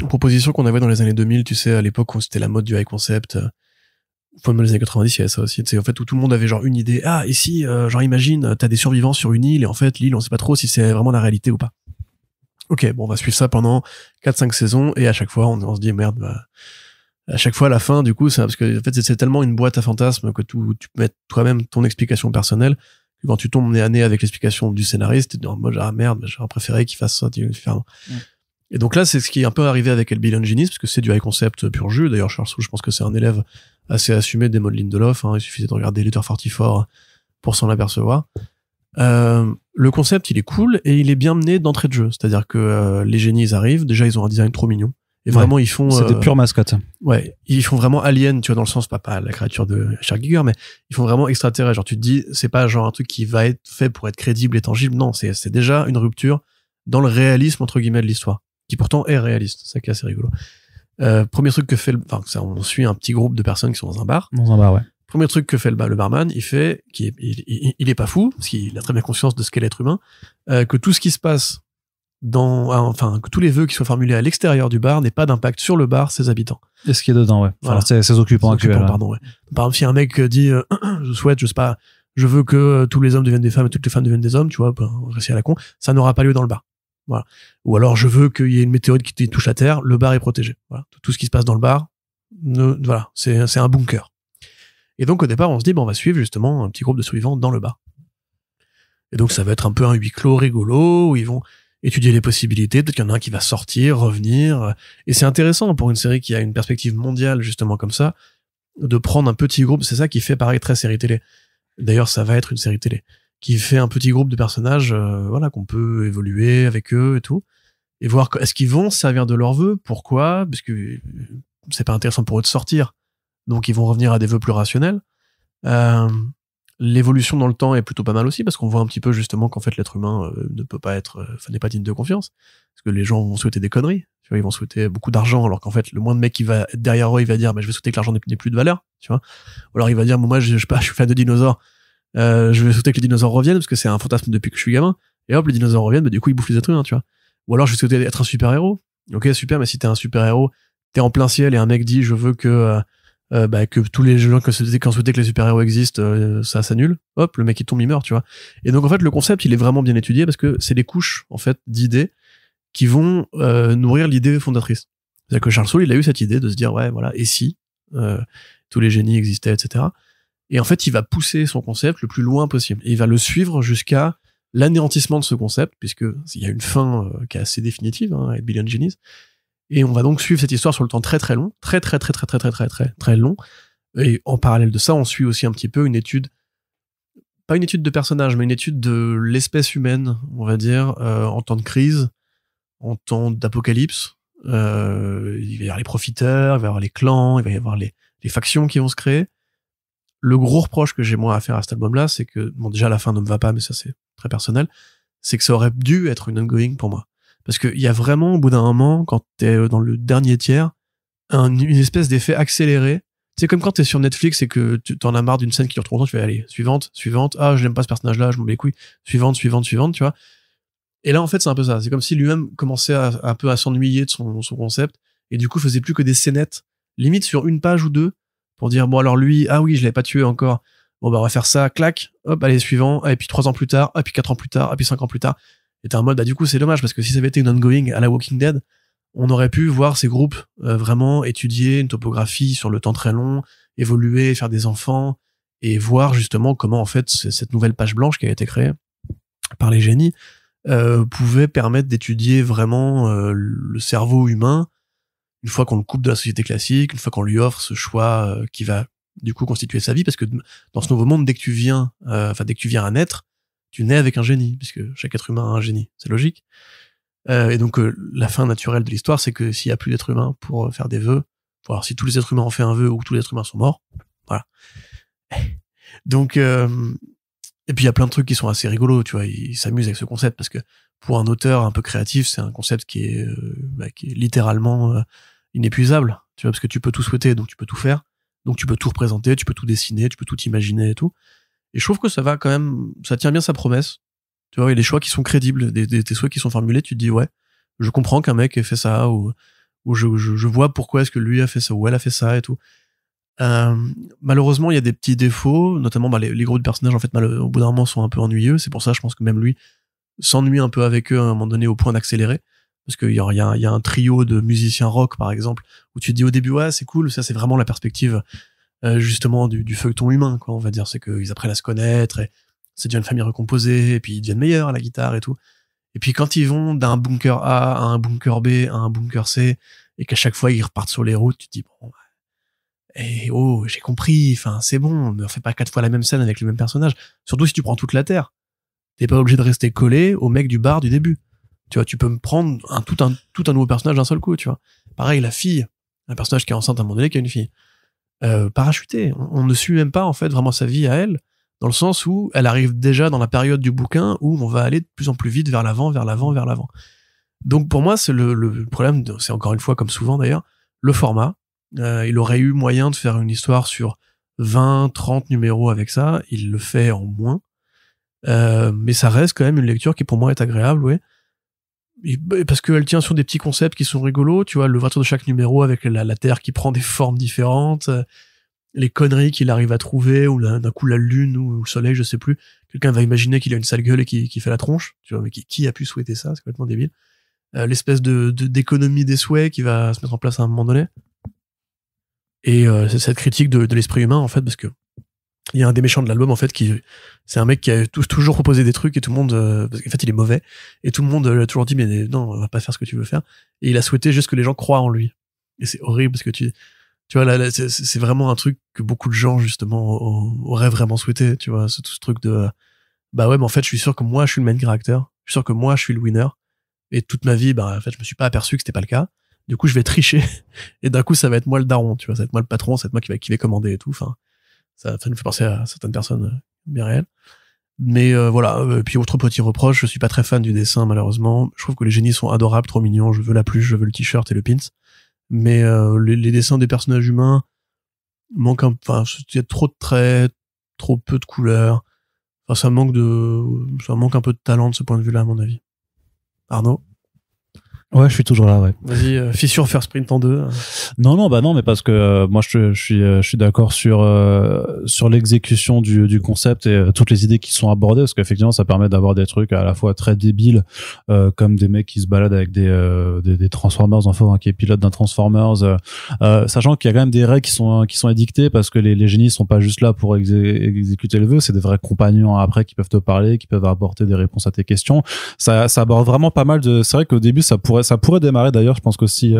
propositions qu'on avait dans les années 2000, tu sais, à l'époque où c'était la mode du high concept. Dans les années 90, il y avait ça aussi, tu sais, en fait, où tout le monde avait genre une idée. Ah, ici, genre imagine, t'as des survivants sur une île, et en fait, l'île, on sait pas trop si c'est vraiment la réalité ou pas. Ok, bon, on va suivre ça pendant 4-5 saisons, et à chaque fois, on se dit, merde, à chaque fois, à la fin, du coup, c'est parce que, en fait, c'est tellement une boîte à fantasmes que tu peux mettre toi-même ton explication personnelle, que quand tu tombes nez à nez avec l'explication du scénariste, t'es en mode, ah merde, j'aurais préféré qu'il fasse ça, Et donc là, c'est ce qui est un peu arrivé avec Albion Genies, parce que c'est du high concept pur jus. D'ailleurs, Charles Soule, je pense que c'est un élève assez assumé des modes Lindelof. Il suffisait de regarder Letter 44 pour s'en apercevoir. Le concept, il est cool et il est bien mené d'entrée de jeu. C'est-à-dire que les génies, ils arrivent. Déjà, ils ont un design trop mignon. Et vraiment, ils font... C'est des pures mascottes. Ouais, ils font vraiment alien, tu vois, dans le sens, pas la créature de Richard Giger, mais ils font vraiment extraterrestre. Genre, tu te dis, c'est pas genre un truc qui va être fait pour être crédible et tangible. Non, c'est déjà une rupture dans le réalisme, entre guillemets, de l'histoire. Qui pourtant est réaliste. C'est ça qui est assez rigolo. Premier truc que fait on suit un petit groupe de personnes qui sont dans un bar. Dans un bar, ouais. Premier truc que fait le barman, il est pas fou, parce qu'il a très bien conscience de ce qu'est l'être humain, que tout ce qui se passe que tous les vœux qui soient formulés à l'extérieur du bar n'aient pas d'impact sur le bar, ses habitants. Et ce qui est dedans, ouais. Enfin, voilà. Ses occupants actuels. Pardon, ouais. Par exemple, si un mec dit, je veux que tous les hommes deviennent des femmes et toutes les femmes deviennent des hommes, tu vois, récit à la con, ça n'aura pas lieu dans le bar. Voilà. Ou alors, je veux qu'il y ait une météorite qui touche la terre, le bar est protégé. Voilà. Tout ce qui se passe dans le bar, voilà, c'est un bunker. Et donc, au départ, on se dit, on va suivre justement un petit groupe de survivants dans le bar. Et donc, ça va être un peu un huis clos rigolo, où ils vont étudier les possibilités, peut-être qu'il y en a un qui va sortir, revenir, et c'est intéressant pour une série qui a une perspective mondiale, justement comme ça, de prendre un petit groupe, c'est ça qui fait pareil très série télé. D'ailleurs, ça va être une série télé, qui fait un petit groupe de personnages, qu'on peut évoluer avec eux et tout, et voir est-ce qu'ils vont se servir de leurs vœux, pourquoi, parce que c'est pas intéressant pour eux de sortir, donc ils vont revenir à des vœux plus rationnels. L'évolution dans le temps est plutôt pas mal aussi, parce qu'on voit un petit peu justement qu'en fait l'être humain n'est pas digne de confiance, parce que les gens vont souhaiter des conneries, tu vois, ils vont souhaiter beaucoup d'argent, alors qu'en fait le moins de mec qui va être derrière eux, il va dire je vais souhaiter que l'argent n'ait plus de valeur, tu vois, ou alors il va dire moi je suis fan de dinosaures, je vais souhaiter que les dinosaures reviennent parce que c'est un fantasme depuis que je suis gamin, et hop les dinosaures reviennent, du coup ils bouffent les êtres humains, tu vois, ou alors je vais souhaiter être un super héros. Ok, super, mais si t'es un super héros, t'es en plein ciel et un mec dit je veux que tous les gens qui ont souhaité que les super-héros existent, ça s'annule. Hop, le mec il tombe, il meurt, tu vois. Et donc en fait le concept il est vraiment bien étudié parce que c'est des couches en fait d'idées qui vont nourrir l'idée fondatrice. C'est-à-dire que Charles Soule il a eu cette idée de se dire ouais voilà, et si tous les génies existaient, etc. Et en fait il va pousser son concept le plus loin possible et il va le suivre jusqu'à l'anéantissement de ce concept, puisque il y a une fin qui est assez définitive avec Billion Genies. Et on va donc suivre cette histoire sur le temps très très long, très long. Et en parallèle de ça, on suit aussi un petit peu une étude, pas une étude de personnage, mais une étude de l'espèce humaine, on va dire, en temps de crise, en temps d'apocalypse. Il va y avoir les profiteurs, il va y avoir les clans, il va y avoir les factions qui vont se créer. Le gros reproche que j'ai moi à faire à cet album-là, c'est que, déjà la fin ne me va pas, mais ça c'est très personnel, c'est que ça aurait dû être une ongoing pour moi. Parce qu'il y a vraiment, au bout d'un moment, quand t'es dans le dernier tiers, une espèce d'effet accéléré. C'est comme quand t'es sur Netflix et que t'en as marre d'une scène qui dure trop longtemps, tu fais aller, suivante, ah, je n'aime pas ce personnage-là, je m'en bats les couilles, suivante, tu vois. Et là, en fait, c'est un peu ça. C'est comme si lui-même commençait un peu à s'ennuyer de son concept, et du coup, faisait plus que des scénettes, limite sur une page ou deux, pour dire, bon, alors lui, ah oui, je l'avais pas tué encore. Bon, on va faire ça, clac, hop, allez, suivant, et puis 3 ans plus tard, et puis 4 ans plus tard, et puis 5 ans plus tard. Et t'es en mode, du coup, c'est dommage, parce que si ça avait été une ongoing à la Walking Dead, on aurait pu voir ces groupes vraiment étudier une topographie sur le temps très long, évoluer, faire des enfants, et voir justement comment, en fait, cette nouvelle page blanche qui a été créée par les génies pouvait permettre d'étudier vraiment le cerveau humain, une fois qu'on le coupe de la société classique, une fois qu'on lui offre ce choix qui va, du coup, constituer sa vie, parce que dans ce nouveau monde, dès que tu viens à naître, tu nais avec un génie, puisque chaque être humain a un génie, c'est logique. Et donc la fin naturelle de l'histoire, c'est que s'il y a plus d'êtres humains pour faire des vœux, alors si tous les êtres humains ont fait un vœu ou tous les êtres humains sont morts, voilà. Donc et puis il y a plein de trucs qui sont assez rigolos, tu vois, ils s'amusent avec ce concept parce que pour un auteur un peu créatif, c'est un concept qui est littéralement inépuisable, tu vois, parce que tu peux tout souhaiter, donc tu peux tout faire, donc tu peux tout représenter, tu peux tout dessiner, tu peux tout imaginer et tout. Et je trouve que ça va quand même, ça tient bien sa promesse. Tu vois, il y a des choix qui sont crédibles, des souhaits qui sont formulés, tu te dis, ouais, je comprends qu'un mec ait fait ça, ou je vois pourquoi est-ce que lui a fait ça, ou elle a fait ça et tout. Malheureusement, il y a des petits défauts, notamment les groupes de personnages, en fait, au bout d'un moment, sont un peu ennuyeux. C'est pour ça, je pense que même lui s'ennuie un peu avec eux à un moment donné au point d'accélérer. Parce qu'il y a un trio de musiciens rock, par exemple, où tu te dis au début, ouais, c'est cool, ça c'est vraiment la perspective justement du feuilleton humain, quoi, on va dire. C'est qu'ils apprennent à se connaître, et c'est déjà une famille recomposée, et puis ils deviennent meilleurs à la guitare et tout. Et puis quand ils vont d'un bunker A à un bunker B à un bunker C, et qu'à chaque fois ils repartent sur les routes, tu te dis bon, oh, j'ai compris, enfin c'est bon, ne refais pas 4 fois la même scène avec le même personnage. Surtout si tu prends toute la Terre, t'es pas obligé de rester collé au mec du bar du début. Tu vois, tu peux me prendre tout un nouveau personnage d'un seul coup, tu vois. Pareil, la fille, un personnage qui est enceinte à un moment donné, qui a une fille. Parachutée. On ne suit même pas, en fait, vraiment sa vie à elle, dans le sens où elle arrive déjà dans la période du bouquin où on va aller de plus en plus vite vers l'avant, vers l'avant, vers l'avant. Donc, pour moi, c'est le problème, c'est encore une fois, comme souvent d'ailleurs, le format. Il aurait eu moyen de faire une histoire sur 20, 30 numéros avec ça. Il le fait en moins. Mais ça reste quand même une lecture qui, pour moi, est agréable, ouais. Parce qu'elle tient sur des petits concepts qui sont rigolos, tu vois, l'ouverture de chaque numéro avec la Terre qui prend des formes différentes, les conneries qu'il arrive à trouver, ou d'un coup la Lune ou le Soleil, je sais plus. Quelqu'un va imaginer qu'il a une sale gueule et qui fait la tronche, tu vois, mais qui a pu souhaiter ça, c'est complètement débile. L'espèce d'économie des souhaits qui va se mettre en place à un moment donné. Et c'est cette critique de l'esprit humain, en fait, parce que il y a un des méchants de l'album, en fait, c'est un mec qui a toujours proposé des trucs et tout le monde, parce qu'en fait, il est mauvais, et tout le monde lui a toujours dit, mais non, on va pas faire ce que tu veux faire. Et il a souhaité juste que les gens croient en lui. Et c'est horrible parce que tu vois, là c'est vraiment un truc que beaucoup de gens, justement, auraient vraiment souhaité, tu vois, tout ce truc de, bah ouais, mais en fait, je suis sûr que moi, je suis le main character. Je suis sûr que moi, je suis le winner. Et toute ma vie, bah, en fait, je me suis pas aperçu que c'était pas le cas. Du coup, je vais tricher. Et d'un coup, ça va être moi le daron, tu vois, ça va être moi le patron, ça va être moi qui vais commander et tout. Enfin, ça me fait penser à certaines personnes bien réelles. Mais voilà, puis autre petit reproche, je suis pas très fan du dessin malheureusement. Je trouve que les génies sont adorables, trop mignons, je veux la pluche, je veux le t-shirt et le pins. Mais les dessins des personnages humains manquent il y a trop de traits, trop peu de couleurs. Enfin, ça manque un peu de talent de ce point de vue-là à mon avis. Arnaud? Ouais, je suis toujours là, ouais. Vas-y, fissure faire sprint en deux. Non, mais parce que moi je suis d'accord sur l'exécution du concept et toutes les idées qui sont abordées, parce qu'effectivement ça permet d'avoir des trucs à la fois très débiles, comme des mecs qui se baladent avec des Transformers enfin qui est pilote d'un Transformers, sachant qu'il y a quand même des règles qui sont édictées, parce que les génies sont pas juste là pour exécuter le vœu, c'est des vrais compagnons après qui peuvent te parler, qui peuvent apporter des réponses à tes questions. Ça aborde vraiment pas mal c'est vrai qu'au début ça pourrait démarrer, d'ailleurs je pense que si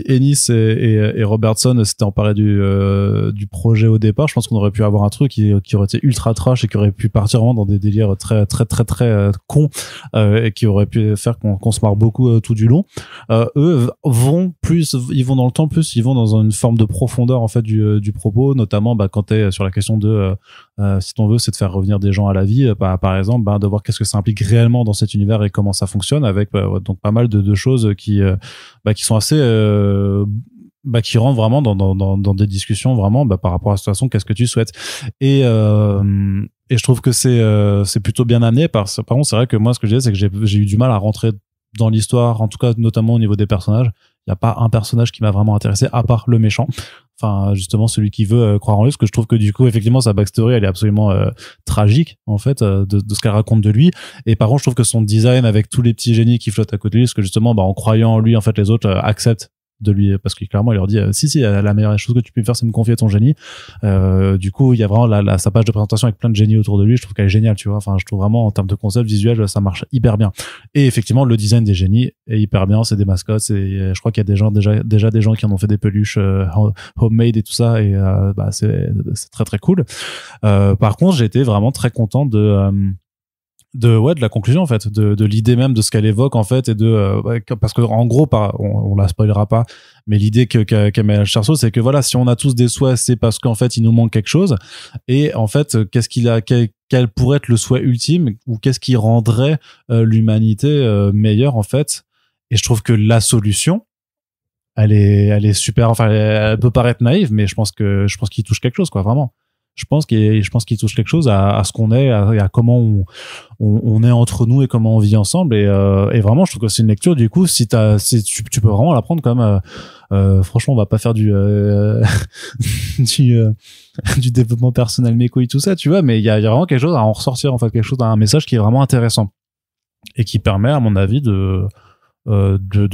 Ennis et Robertson s'étaient emparés du projet au départ, je pense qu'on aurait pu avoir un truc qui aurait été ultra trash et qui aurait pu partir vraiment dans des délires très très très très cons, et qui aurait pu faire qu'on se marre beaucoup tout du long. Eux ils vont dans le temps, plus ils vont dans une forme de profondeur en fait du propos, notamment quand t'es sur la question de si ton vœu c'est de faire revenir des gens à la vie, par exemple, de voir qu'est-ce que ça implique réellement dans cet univers et comment ça fonctionne, avec donc pas mal de choses qui sont assez qui rentrent vraiment dans des discussions vraiment par rapport à la situation, qu'est-ce que tu souhaites, et je trouve que c'est plutôt bien amené. Par contre, c'est vrai que moi ce que je disais, c'est que j'ai eu du mal à rentrer dans l'histoire, en tout cas notamment au niveau des personnages. Il y a pas un personnage qui m'a vraiment intéressé à part le méchant, enfin justement celui qui veut croire en lui, parce que je trouve que du coup effectivement sa backstory elle est absolument tragique en fait, de ce qu'elle raconte de lui. Et par contre je trouve que son design avec tous les petits génies qui flottent à côté de lui, parce que justement en croyant en lui en fait les autres acceptent de lui, parce que clairement il leur dit si la meilleure chose que tu peux me faire c'est me confier ton génie. Du coup il y a vraiment sa page de présentation avec plein de génies autour de lui, je trouve qu'elle est géniale, tu vois. Enfin je trouve vraiment en termes de concept visuel ça marche hyper bien, et effectivement le design des génies est hyper bien, c'est des mascottes, et je crois qu'il y a des gens déjà des gens qui en ont fait des peluches homemade et tout ça, et c'est très très cool. Par contre j'ai été vraiment très content de la conclusion en fait, de l'idée même de ce qu'elle évoque en fait, et parce que en gros on la spoilera pas, mais l'idée qu'a met Cherceau, c'est que voilà, si on a tous des souhaits, c'est parce qu'en fait il nous manque quelque chose, et en fait quel pourrait être le souhait ultime, ou qu'est-ce qui rendrait l'humanité meilleure en fait. Et je trouve que la solution elle est super, enfin elle peut paraître naïve, mais je pense qu'il touche quelque chose quoi, vraiment. Je pense qu'il touche quelque chose à ce qu'on est, à comment on est entre nous et comment on vit ensemble, et vraiment je trouve que c'est une lecture, du coup si tu peux vraiment la prendre comme franchement on va pas faire du développement personnel méco et tout ça, tu vois, mais il y a vraiment quelque chose à en ressortir en fait, quelque chose, un message qui est vraiment intéressant et qui permet à mon avis de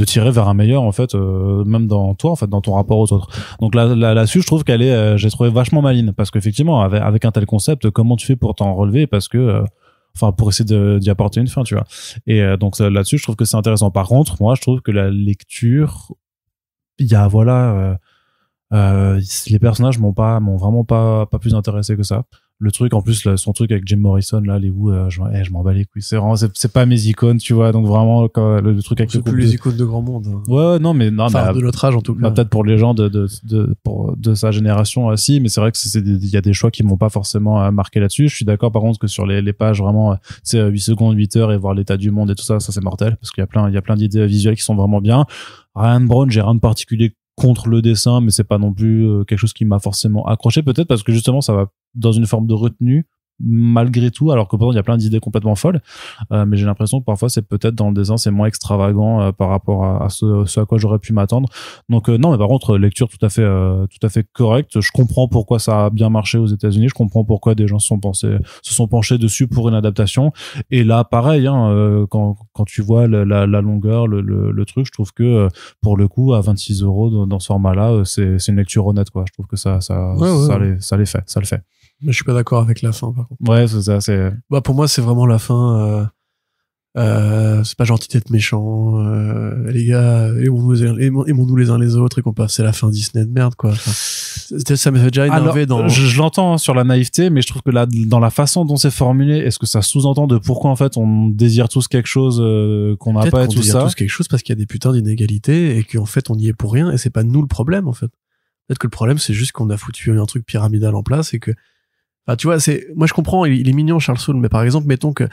tirer vers un meilleur en fait, même dans toi en fait, dans ton rapport aux autres. Donc là-dessus je trouve qu'elle est j'ai trouvé vachement maligne, parce qu'effectivement avec un tel concept, comment tu fais pour t'en relever, parce que enfin pour essayer d'y apporter une fin, tu vois. Et donc là-dessus, je trouve que c'est intéressant. Par contre, moi, je trouve que la lecture, il y a les personnages m'ont vraiment pas plus intéressé que ça. Le truc, en plus, son truc avec Jim Morrison, là, les Who, je m'en bats les couilles. C'est pas mes icônes, tu vois. Donc vraiment, le truc avec c'est plus les icônes de grand monde. Hein. Ouais, non, mais enfin, de notre âge en tout cas. Peut-être pour les gens de sa génération, si, mais c'est vrai que il y a des choix qui m'ont pas forcément marqué là-dessus. Je suis d'accord, par contre, que sur les pages vraiment, c'est 8 secondes, 8 heures et voir l'état du monde et tout ça, c'est mortel, parce qu'il y a plein d'idées visuelles qui sont vraiment bien. Ryan Brown, j'ai rien de particulier contre le dessin, mais c'est pas non plus quelque chose qui m'a forcément accroché, peut-être parce que justement ça va dans une forme de retenue malgré tout, alors que pourtant il y a plein d'idées complètement folles, mais j'ai l'impression que parfois c'est peut-être dans le dessin c'est moins extravagant par rapport à ce à quoi j'aurais pu m'attendre. Donc non, mais par contre lecture tout à fait correcte. Je comprends pourquoi ça a bien marché aux États-Unis, je comprends pourquoi des gens se sont penchés dessus pour une adaptation. Et là pareil, quand tu vois la longueur, le truc, je trouve que pour le coup à 26€ dans ce format-là, c'est une lecture honnête, quoi. Je trouve que ça le fait. Mais je suis pas d'accord avec la fin, par contre. Ouais, c'est ça, Bah, pour moi, c'est vraiment la fin, c'est pas gentil d'être méchant, les gars, aimons-nous les uns les autres et qu'on passe, c'est la fin Disney de merde, quoi. Enfin, ça me fait déjà énervé dans... Je l'entends sur la naïveté, mais je trouve que là, dans la façon dont c'est formulé, est-ce que ça sous-entend de pourquoi, en fait, on désire tous quelque chose, qu'on n'a pas et tout ça? On désire tous quelque chose parce qu'il y a des putins d'inégalités et qu'en fait, on y est pour rien et c'est pas nous le problème, en fait. Peut-être que le problème, c'est juste qu'on a foutu un truc pyramidal en place et que, enfin, tu vois, moi je comprends, il est mignon Charles Soule, mais par exemple, mettons que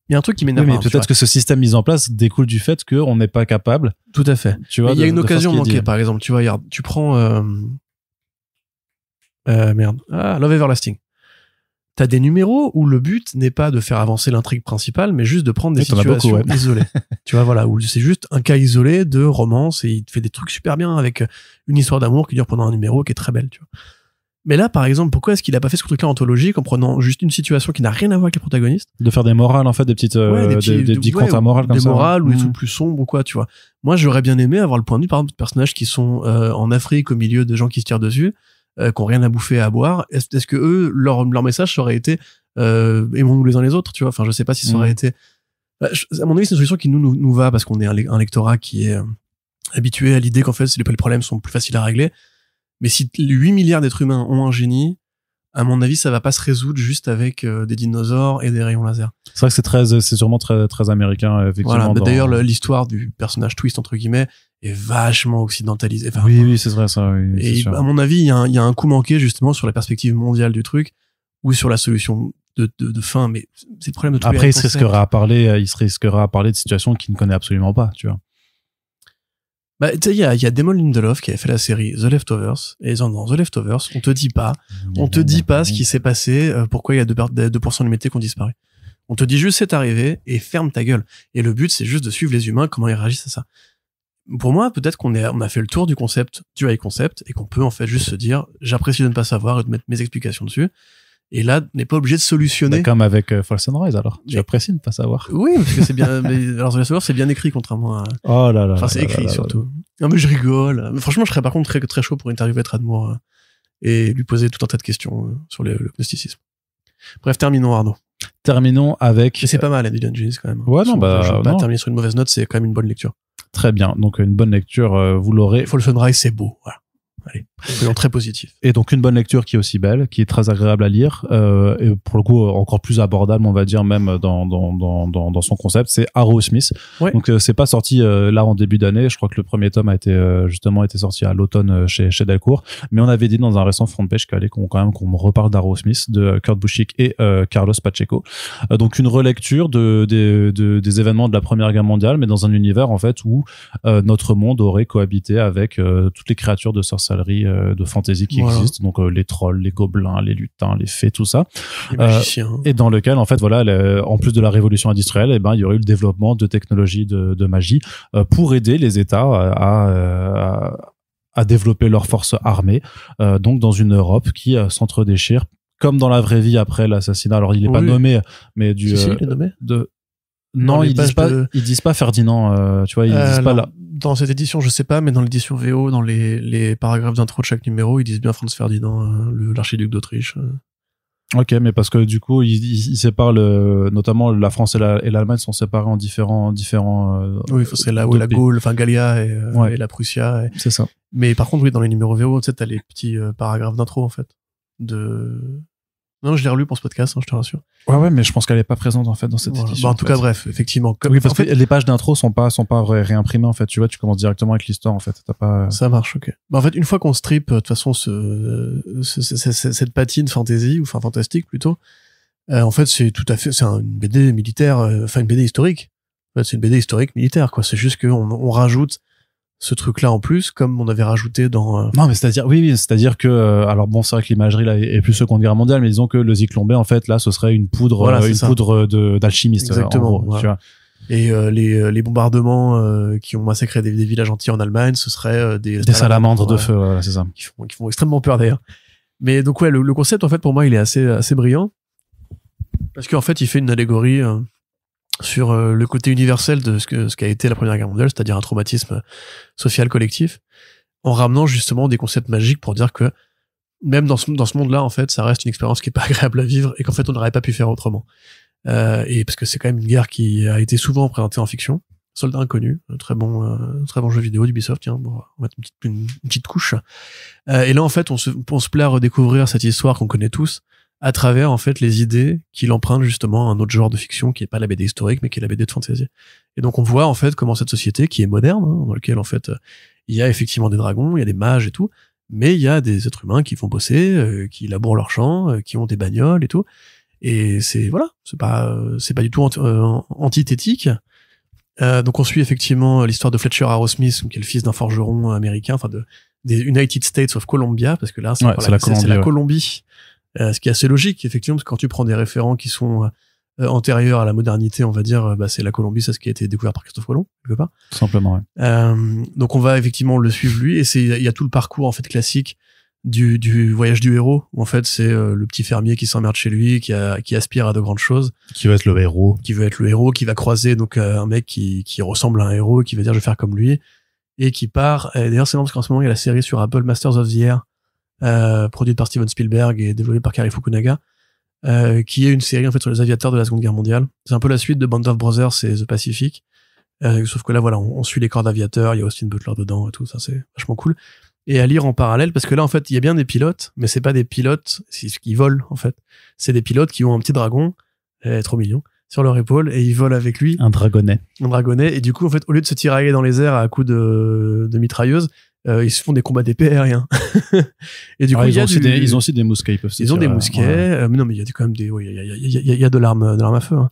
il y a un truc qui m'énerve. Oui, mais peut-être que ce système mis en place découle du fait qu'on n'est pas capable. Tout à fait. Tu vois, il y a une occasion manquée, par exemple. Tu vois, regarde, tu prends Love Everlasting. T'as des numéros où le but n'est pas de faire avancer l'intrigue principale, mais juste de prendre des situations isolées. Tu vois, voilà, où c'est juste un cas isolé de romance et il te fait des trucs super bien avec une histoire d'amour qui dure pendant un numéro qui est très belle, tu vois. Mais là, par exemple, pourquoi est-ce qu'il a pas fait ce truc-là anthologique en prenant juste une situation qui n'a rien à voir avec les protagonistes? De faire des morales, en fait, des petits comptes à morale comme des ça. Des morales ou des trucs plus sombres ou quoi, tu vois. Moi, j'aurais bien aimé avoir le point de vue, par exemple, de personnages qui sont en Afrique au milieu de gens qui se tirent dessus, qui ont rien à bouffer et à boire. Est-ce que eux, leur message aurait été aimons-nous les uns les autres, tu vois. Enfin, je sais pas si ça aurait été... à mon avis, c'est une solution qui nous va parce qu'on est un lectorat qui est habitué à l'idée qu'en fait, les problèmes sont plus faciles à régler. Mais si 8 milliards d'êtres humains ont un génie, à mon avis, ça va pas se résoudre juste avec des dinosaures et des rayons laser. C'est vrai que c'est sûrement très, très américain, effectivement. Voilà. D'ailleurs, l'histoire du personnage twist, entre guillemets, est vachement occidentalisée. Enfin, oui, c'est vrai, ça, oui. Et sûr. À mon avis, il y a un coup manqué, justement, sur la perspective mondiale du truc, ou sur la solution de fin, mais c'est le problème de tout. Après, il se risquera à parler de situations qu'il ne connaît absolument pas, tu vois. Bah, tu sais, il y a Damon Lindelof qui avait fait la série The Leftovers, et dans The Leftovers, on te dit pas ce qui s'est passé, pourquoi il y a 2% de l'humanité qui ont disparu. On te dit juste c'est arrivé, et ferme ta gueule. Et le but, c'est juste de suivre les humains, comment ils réagissent à ça. Pour moi, peut-être on a fait le tour du concept, du high concept, et qu'on peut, en fait, juste se dire, j'apprécie de ne pas savoir et de mettre mes explications dessus. Et là, on n'est pas obligé de solutionner. Bah, comme avec Fall Sunrise, alors. Tu apprécies de ne pas savoir. Oui, parce que c'est bien, mais alors, The Leftovers, c'est bien écrit, contrairement à... Oh là là. Enfin, c'est écrit, surtout. Non, mais je rigole. Mais franchement, je serais par contre très, très chaud pour interviewer Tradmore et lui poser tout un tas de questions sur le gnosticisme. Bref, terminons, Arnaud. Terminons avec... Mais c'est pas mal, Indiana Jones, quand même. Ouais, non, je veux pas terminer sur une mauvaise note, c'est quand même une bonne lecture. Très bien. Donc, une bonne lecture, vous l'aurez. Fall Sunrise, c'est beau. Voilà. Allez, soyons très positif. Et donc une bonne lecture qui est aussi belle, qui est très agréable à lire, et pour le coup encore plus abordable, on va dire, même dans son concept, c'est Arrowsmith. Ouais. Donc c'est pas sorti là en début d'année, je crois que le premier tome a été sorti à l'automne chez Delcourt, mais on avait dit dans un récent front page qu'on me reparle d'Arrowsmith de Kurt Busiek et Carlos Pacheco. Donc une relecture des événements de la Première Guerre mondiale, mais dans un univers en fait où notre monde aurait cohabité avec toutes les créatures de sorcellerie de fantasy qui existent, donc les trolls, les gobelins, les lutins, les fées, tout ça, les magiciens, et dans lequel en fait en plus de la révolution industrielle, il y aurait eu le développement de technologies de magie pour aider les États à développer leurs forces armées, donc dans une Europe qui s'entre-déchire comme dans la vraie vie après l'assassinat. Alors il est pas nommé, mais il est nommé non, ils disent pas Ferdinand, tu vois, ils disent pas là. Dans cette édition, je sais pas, mais dans l'édition VO, dans les paragraphes d'intro de chaque numéro, ils disent bien Franz Ferdinand, l'archiduc d'Autriche. Ok, mais parce que du coup, ils séparent notamment la France et l'Allemagne sont séparés en différents. Oui, c'est là où la Gaule, enfin Gallia Ouais. et la Prussia. C'est ça. Mais par contre, oui, dans les numéros VO, tu sais, t'as les petits paragraphes d'intro en fait. Non, je l'ai relu pour ce podcast, hein, je te rassure. Ouais, mais je pense qu'elle est pas présente en fait dans cette édition. Bah, en tout cas, bref, effectivement. Oui, parce que les pages d'intro sont pas réimprimées en fait. Tu vois, tu commences directement avec l'histoire en fait. T'as pas. Ça marche, ok. Bah, en fait, une fois qu'on strip, de toute façon, cette patine fantasy, ou enfin fantastique plutôt, en fait, c'est une BD militaire, enfin une BD historique. En fait, c'est une BD historique militaire, quoi. C'est juste qu'on rajoute ce truc-là en plus, comme on avait rajouté dans. Non, mais c'est-à-dire que alors bon, c'est vrai que l'imagerie là est plus Seconde Guerre mondiale, mais disons que le Zyklon B en fait là, ce serait une poudre, voilà, poudre d'alchimiste. Exactement. En gros, Voilà. tu vois. Et les bombardements qui ont massacré des villages entiers en Allemagne, ce serait des salamandres de feu, voilà, c'est ça. Qui font extrêmement peur d'ailleurs. Mais donc ouais, le concept en fait pour moi il est assez brillant parce qu'en fait il fait une allégorie sur le côté universel de ce qu'a été la Première Guerre mondiale, c'est-à-dire un traumatisme social collectif, en ramenant justement des concepts magiques pour dire que même dans ce monde-là en fait ça reste une expérience qui est pas agréable à vivre et qu'en fait on n'aurait pas pu faire autrement. Et parce que c'est quand même une guerre qui a été souvent présentée en fiction. Soldat inconnu, très bon jeu vidéo d'Ubisoft, tiens, bon, on va mettre une petite couche. Et là, en fait, on se plaît à redécouvrir cette histoire qu'on connaît tous à travers, en fait, les idées qu'il emprunte justement à un autre genre de fiction qui est pas la BD historique, mais qui est la BD de fantasy. Et donc, on voit, en fait, comment cette société qui est moderne, hein, dans laquelle, en fait, il y a effectivement des dragons, il y a des mages et tout, mais il y a des êtres humains qui vont bosser, qui labourent leurs champs, qui ont des bagnoles et tout. Et c'est pas du tout antithétique. Donc on suit effectivement l'histoire de Fletcher Arrowsmith, qui est le fils d'un forgeron américain, enfin des United States of Columbia, parce que là c'est la Colombie. Ce qui est assez logique effectivement, parce que quand tu prends des référents qui sont antérieurs à la modernité, on va dire, c'est la Colombie, c'est ce qui a été découvert par Christophe Colomb quelque part. Tout simplement. Ouais. Donc on va effectivement le suivre lui, et il y a tout le parcours en fait classique du voyage du héros, où en fait c'est le petit fermier qui s'emmerde chez lui, qui aspire à de grandes choses, qui veut être le héros, qui va croiser donc un mec qui ressemble à un héros, qui va dire je vais faire comme lui, et qui part. Et d'ailleurs c'est marrant parce qu'en ce moment il y a la série sur Apple, Masters of the Air, produite par Steven Spielberg et développée par Cary Fukunaga, qui est une série en fait sur les aviateurs de la Seconde Guerre mondiale. C'est un peu la suite de Band of Brothers et The Pacific, sauf que là voilà on suit les corps d'aviateurs, il y a Austin Butler dedans et tout, ça c'est vachement cool. Et à lire en parallèle, parce que là, en fait, il y a bien des pilotes, mais c'est pas des pilotes qui volent, en fait. C'est des pilotes qui ont un petit dragon, trop mignon, sur leur épaule, et ils volent avec lui. Un dragonnet. Et du coup, en fait, au lieu de se tirailler dans les airs à coups de mitrailleuse, ils se font des combats d'épée aériens. Et du coup, ils ont aussi des mousquets, ils ont des mousquets, mais non, mais il y a quand même il y a de l'arme à feu, hein.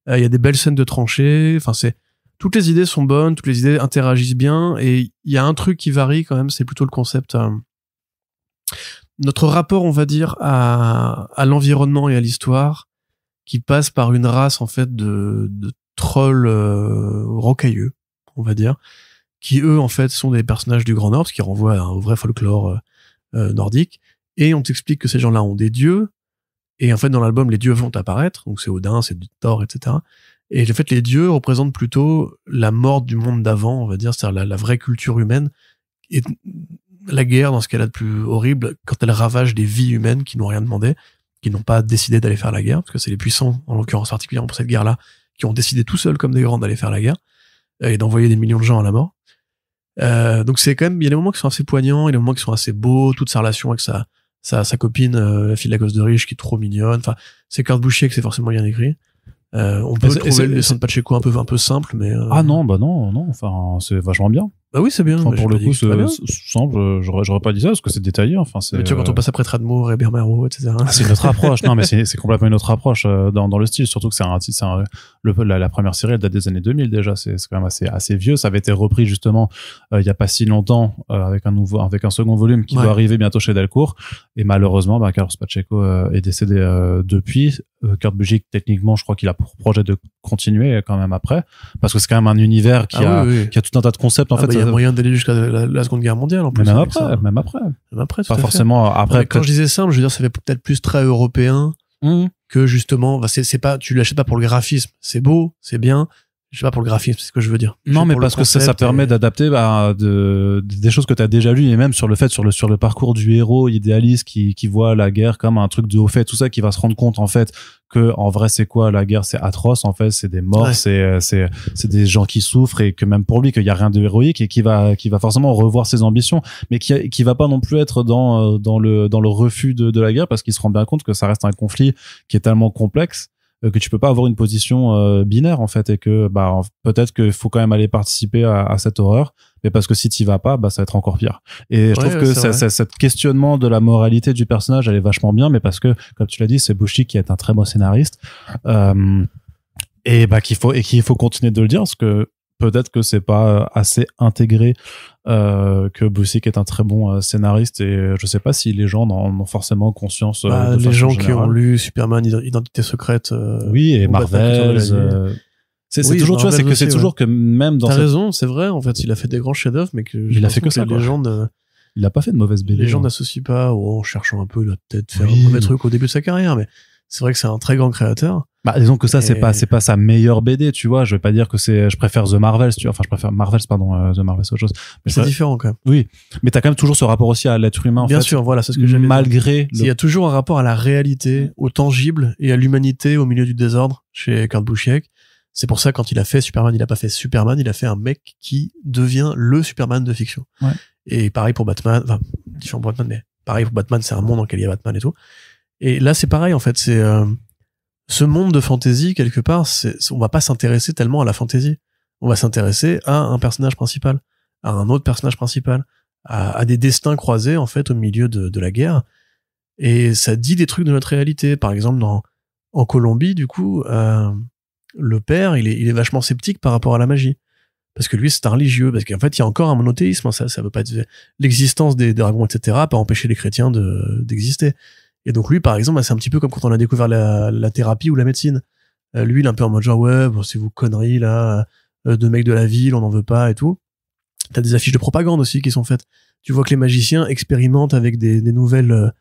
Il y a des belles scènes de tranchées, enfin, toutes les idées sont bonnes, toutes les idées interagissent bien, et il y a un truc qui varie quand même, c'est plutôt le concept, notre rapport, on va dire, à l'environnement et à l'histoire, qui passe par une race, en fait, de trolls rocailleux, on va dire, qui eux, en fait, sont des personnages du Grand Nord, ce qui renvoie au vrai folklore nordique, et on t'explique que ces gens-là ont des dieux, et en fait, dans l'album, les dieux vont apparaître, donc c'est Odin, c'est Thor, etc., et en fait, les dieux représentent plutôt la mort du monde d'avant, on va dire, c'est-à-dire la vraie culture humaine, et la guerre, dans ce qu'elle a de plus horrible, quand elle ravage des vies humaines qui n'ont rien demandé, qui n'ont pas décidé d'aller faire la guerre, parce que c'est les puissants, en l'occurrence particulièrement pour cette guerre-là, qui ont décidé tout seuls, comme des grands, d'aller faire la guerre, et d'envoyer des millions de gens à la mort. Donc c'est quand même, il y a des moments qui sont assez poignants, il y a des moments qui sont assez beaux, toute sa relation avec sa copine, la fille de la gosse de riche, qui est trop mignonne, enfin, c'est Kurt Busiek, c'est forcément bien écrit. On peut trouver le dessin de Pacheco un peu simple, mais ah non, enfin c'est vachement bien. Bah oui, c'est bien. Enfin, pour le coup, semble, j'aurais pas dit ça parce que c'est détaillé. Enfin, mais tu vois, quand on passe après Tradmore et Bermero, etc. C'est une autre approche. Non, mais c'est complètement une autre approche dans le style. Surtout que la première série, elle date des années 2000 déjà. C'est quand même assez vieux. Ça avait été repris justement il y a pas si longtemps avec un second volume qui doit arriver bientôt chez Delcourt. Et malheureusement, Carlos Pacheco est décédé depuis. Kurt Busiek, techniquement, je crois qu'il a pour projet de continuer quand même après, parce que c'est quand même un univers qui a tout un tas de concepts en fait. Il y a moyen d'aller jusqu'à la Seconde Guerre mondiale en plus. Même après. Pas forcément après. Quand je disais simple, je veux dire, ça fait peut-être plus très européen que justement, c'est pas, tu l'achètes pas pour le graphisme. C'est beau, c'est bien, Je sais pas pour le graphisme, c'est ce que je veux dire. Non, mais parce que ça permet d'adapter des choses que tu as déjà lues, et même sur le fait, sur le parcours du héros idéaliste qui voit la guerre comme un truc de haut fait, tout ça, qui va se rendre compte en fait que en vrai c'est quoi la guerre, c'est atroce en fait, c'est des morts, c'est des gens qui souffrent, et que même pour lui qu'il y a rien de héroïque, et qui va forcément revoir ses ambitions, mais qui va pas non plus être dans le refus de la guerre, parce qu'il se rend bien compte que ça reste un conflit qui est tellement complexe que tu peux pas avoir une position binaire en fait, et que peut-être qu'il faut quand même aller participer à cette horreur, mais parce que si t'y vas pas, ça va être encore pire. Et je trouve que cette questionnement de la moralité du personnage, elle est vachement bien, mais parce que, comme tu l'as dit, c'est Bushi qui est un très bon scénariste, et qu'il faut continuer de le dire, parce que peut-être que c'est pas assez intégré, que Busiek est un très bon scénariste, et je sais pas si les gens en ont forcément conscience. Les gens qui ont lu Superman Identité secrète, oui, et Marvel, c'est toujours, tu vois, c'est que c'est toujours que même dans. T'as raison, c'est vrai, en fait, il a fait des grands chefs-d'œuvre, mais que il a fait que ça, les gens il a pas fait de mauvaise BD. Les gens n'associent pas, en cherchant un peu, il a peut-être fait un mauvais truc au début de sa carrière, mais c'est vrai que c'est un très grand créateur. Disons que ça, c'est pas sa meilleure BD, tu vois. Je vais pas dire que je préfère The Marvels, tu vois. Enfin, je préfère Marvels, pardon, The Marvels, c'est autre chose. Mais c'est différent, quand même. Oui. Mais t'as quand même toujours ce rapport aussi à l'être humain, Bien sûr, voilà, c'est ce que j'avais malgré il y a toujours un rapport à la réalité, au tangible et à l'humanité au milieu du désordre chez Kurt Busiek. C'est pour ça, quand il a fait Superman, il a pas fait Superman, il a fait un mec qui devient le Superman de fiction. Ouais. Et pareil pour Batman, enfin, différent pour Batman, mais pareil pour Batman, c'est un monde dans lequel il y a Batman et tout. Et là, c'est pareil, en fait, c'est, ce monde de fantasy, quelque part, on va pas s'intéresser tellement à la fantasy. On va s'intéresser à un personnage principal, à un autre personnage principal, à des destins croisés, en fait, au milieu de la guerre. Et ça dit des trucs de notre réalité. Par exemple, en Colombie, du coup, le père, il est vachement sceptique par rapport à la magie. Parce que lui, c'est un religieux. Parce qu'en fait, il y a encore un monothéisme. Ça veut pas être l'existence des dragons, etc., pas empêcher les chrétiens d'exister. Et donc lui, par exemple, c'est un petit peu comme quand on a découvert la thérapie ou la médecine. Lui, il est un peu en mode genre, ouais, bon, c'est vos conneries, là, de mecs de la ville, on n'en veut pas et tout. T'as des affiches de propagande aussi qui sont faites. Tu vois que les magiciens expérimentent avec des nouvelles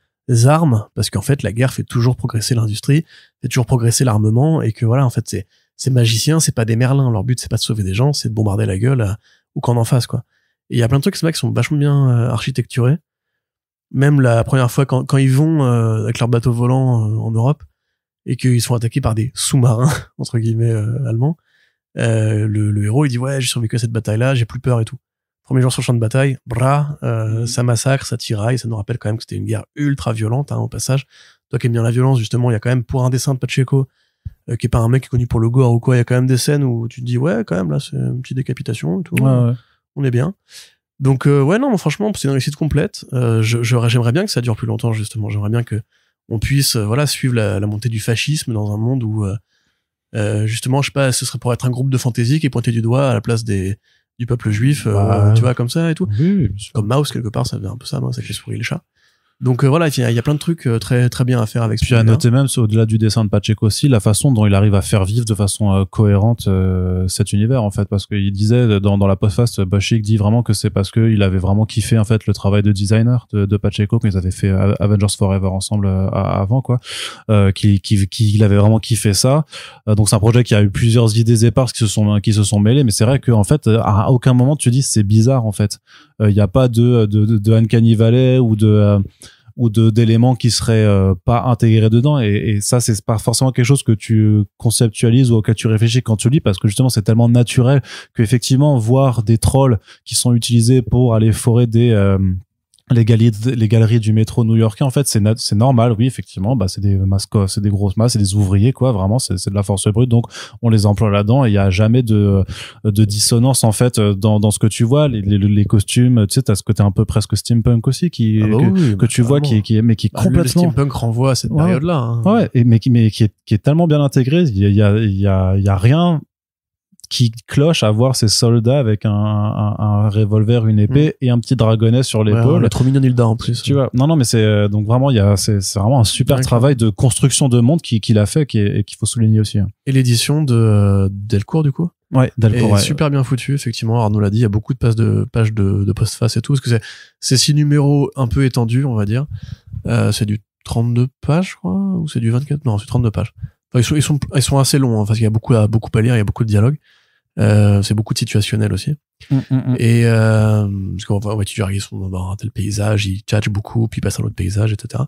armes, parce qu'en fait, la guerre fait toujours progresser l'industrie, fait toujours progresser l'armement, et que voilà, en fait, ces magiciens, c'est pas des merlins. Leur but, c'est pas de sauver des gens, c'est de bombarder la gueule ou qu'on en fasse, quoi. Et il y a plein de trucs, c'est vrai, qui sont vachement bien architecturés. Même la première fois, quand ils vont avec leur bateau volant en Europe, et qu'ils sont attaqués par des sous-marins, entre guillemets, allemands, le héros, il dit, ouais, j'ai survécu à cette bataille-là, j'ai plus peur et tout. Premier jour sur le champ de bataille, ça massacre, ça tiraille, ça nous rappelle quand même que c'était une guerre ultra violente, au passage. Toi qui aimes bien la violence, justement, il y a quand même, pour un dessin de Pacheco, qui est pas un mec qui est connu pour le gore ou quoi, il y a quand même des scènes où tu te dis, ouais, quand même, là, c'est une petite décapitation et tout. Ouais. On est bien. Donc, ouais, non, franchement, c'est une réussite complète. J'aimerais bien que ça dure plus longtemps, justement. J'aimerais bien que on puisse, suivre la montée du fascisme dans un monde où, justement, je sais pas, ce serait pour être un groupe de fantasy qui est pointé du doigt à la place du peuple juif, tu vois, comme ça et tout. Oui, comme Mouse, quelque part, ça fait un peu ça, Mouse avec les souris et les chats. Donc voilà, il y a plein de trucs très très bien à faire avec. Puis à noter même, au-delà du dessin de Pacheco aussi, la façon dont il arrive à faire vivre de façon cohérente cet univers, en fait, parce qu'il disait dans la postface, Busiek dit vraiment que c'est parce que il avait vraiment kiffé en fait le travail de designer de Pacheco quand ils avaient fait Avengers Forever ensemble avant, quoi, qu'il avait vraiment kiffé ça. Donc c'est un projet qui a eu plusieurs idées éparses qui se sont mêlées, mais c'est vrai que en fait à aucun moment tu dis c'est bizarre, en fait. Il y a pas de Uncanny Valley ou d'éléments qui seraient pas intégrés dedans, et ça c'est pas forcément quelque chose que tu conceptualises ou auquel tu réfléchis quand tu lis, parce que justement c'est tellement naturel que effectivement voir des trolls qui sont utilisés pour aller forer les galeries du métro new-yorkais, en fait, c'est normal, oui, effectivement, c'est des mascots, c'est des grosses masses, c'est des ouvriers, quoi, vraiment, c'est de la force brute, donc on les emploie là-dedans, et il y a jamais de dissonance, en fait, dans ce que tu vois, les costumes, tu sais, t'as ce côté un peu presque steampunk aussi, que tu vois, qui est complètement... Le steampunk renvoie à cette période-là, hein. Ouais, mais qui est tellement bien intégré, il y a rien qui cloche à voir ces soldats avec un revolver, une épée et un petit dragonnet sur l'épaule. Ouais, trop mignon Hilda en plus. Tu vois. Non, mais c'est donc vraiment c'est vraiment un super travail de construction de monde qu'il a fait et qu'il faut souligner aussi. Et l'édition de Delcourt, du coup. Ouais, Delcourt. Super bien foutu, effectivement. Arnaud l'a dit, il y a beaucoup de pages de postface et tout, parce que c'est 6 numéros un peu étendus, on va dire. C'est du 32 pages, je crois, ou c'est du 24? Non, c'est 32 pages. Enfin, ils sont assez longs, hein, parce qu'il y a beaucoup à lire, il y a beaucoup de dialogues. C'est beaucoup de situationnel aussi. Et parce qu'on va étudier, ils sont dans un tel paysage, ils tchatchent beaucoup, puis ils passent à l'autre paysage, etc.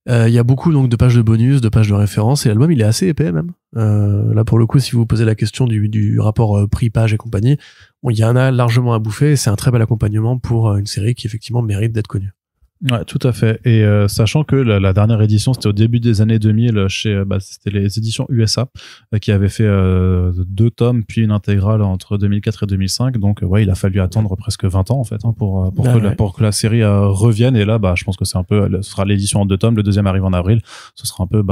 Il y a beaucoup donc de pages de bonus, de pages de référence, et l'album il est assez épais même. Là pour le coup, si vous vous posez la question du rapport prix-page et compagnie, bon, il y en a largement à bouffer, et c'est un très bel accompagnement pour une série qui effectivement mérite d'être connue. Ouais, tout à fait. Et sachant que la dernière édition, c'était au début des années 2000 chez c'était les éditions USA qui avaient fait 2 tomes puis une intégrale entre 2004 et 2005. Donc ouais, il a fallu attendre presque 20 ans en fait pour que la série revienne. Et là, je pense que c'est un peu, ce sera l'édition en 2 tomes. Le deuxième arrive en avril. Ce sera un peu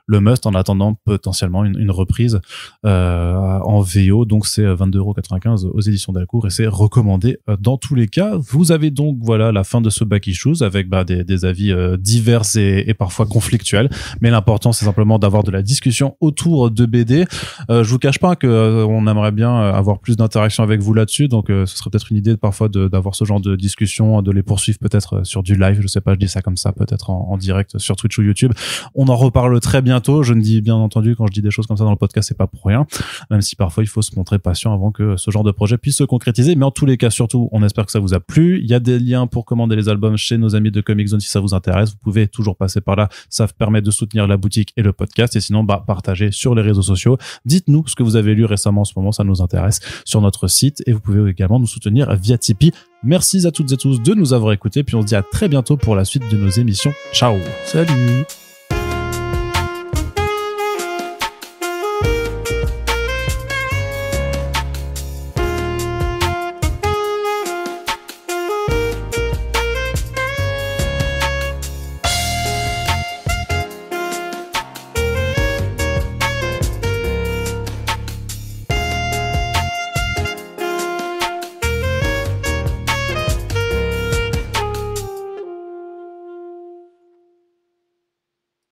le must en attendant potentiellement une reprise en VO. Donc c'est 22,95€ aux éditions Delcourt et c'est recommandé dans tous les cas. Vous avez donc voilà la fin de ce Back Issues avec des avis divers et parfois conflictuels, mais l'important c'est simplement d'avoir de la discussion autour de BD. Je vous cache pas que on aimerait bien avoir plus d'interaction avec vous là-dessus, donc ce serait peut-être une idée parfois d'avoir ce genre de discussion, de les poursuivre peut-être sur du live, je sais pas, je dis ça comme ça, peut-être en direct sur Twitch ou YouTube. On en reparle très bientôt. Je ne dis bien entendu, quand je dis des choses comme ça dans le podcast, c'est pas pour rien, même si parfois il faut se montrer patient avant que ce genre de projet puisse se concrétiser. Mais en tous les cas, surtout, on espère que ça vous a plu. Il y a des liens pour commander les albums chez nos amis de Comic Zone si ça vous intéresse. Vous pouvez toujours passer par là. Ça permet de soutenir la boutique et le podcast. Et sinon, partagez sur les réseaux sociaux. Dites-nous ce que vous avez lu récemment en ce moment, ça nous intéresse, sur notre site. Et vous pouvez également nous soutenir via Tipeee. Merci à toutes et tous de nous avoir écoutés. Puis on se dit à très bientôt pour la suite de nos émissions. Ciao. Salut.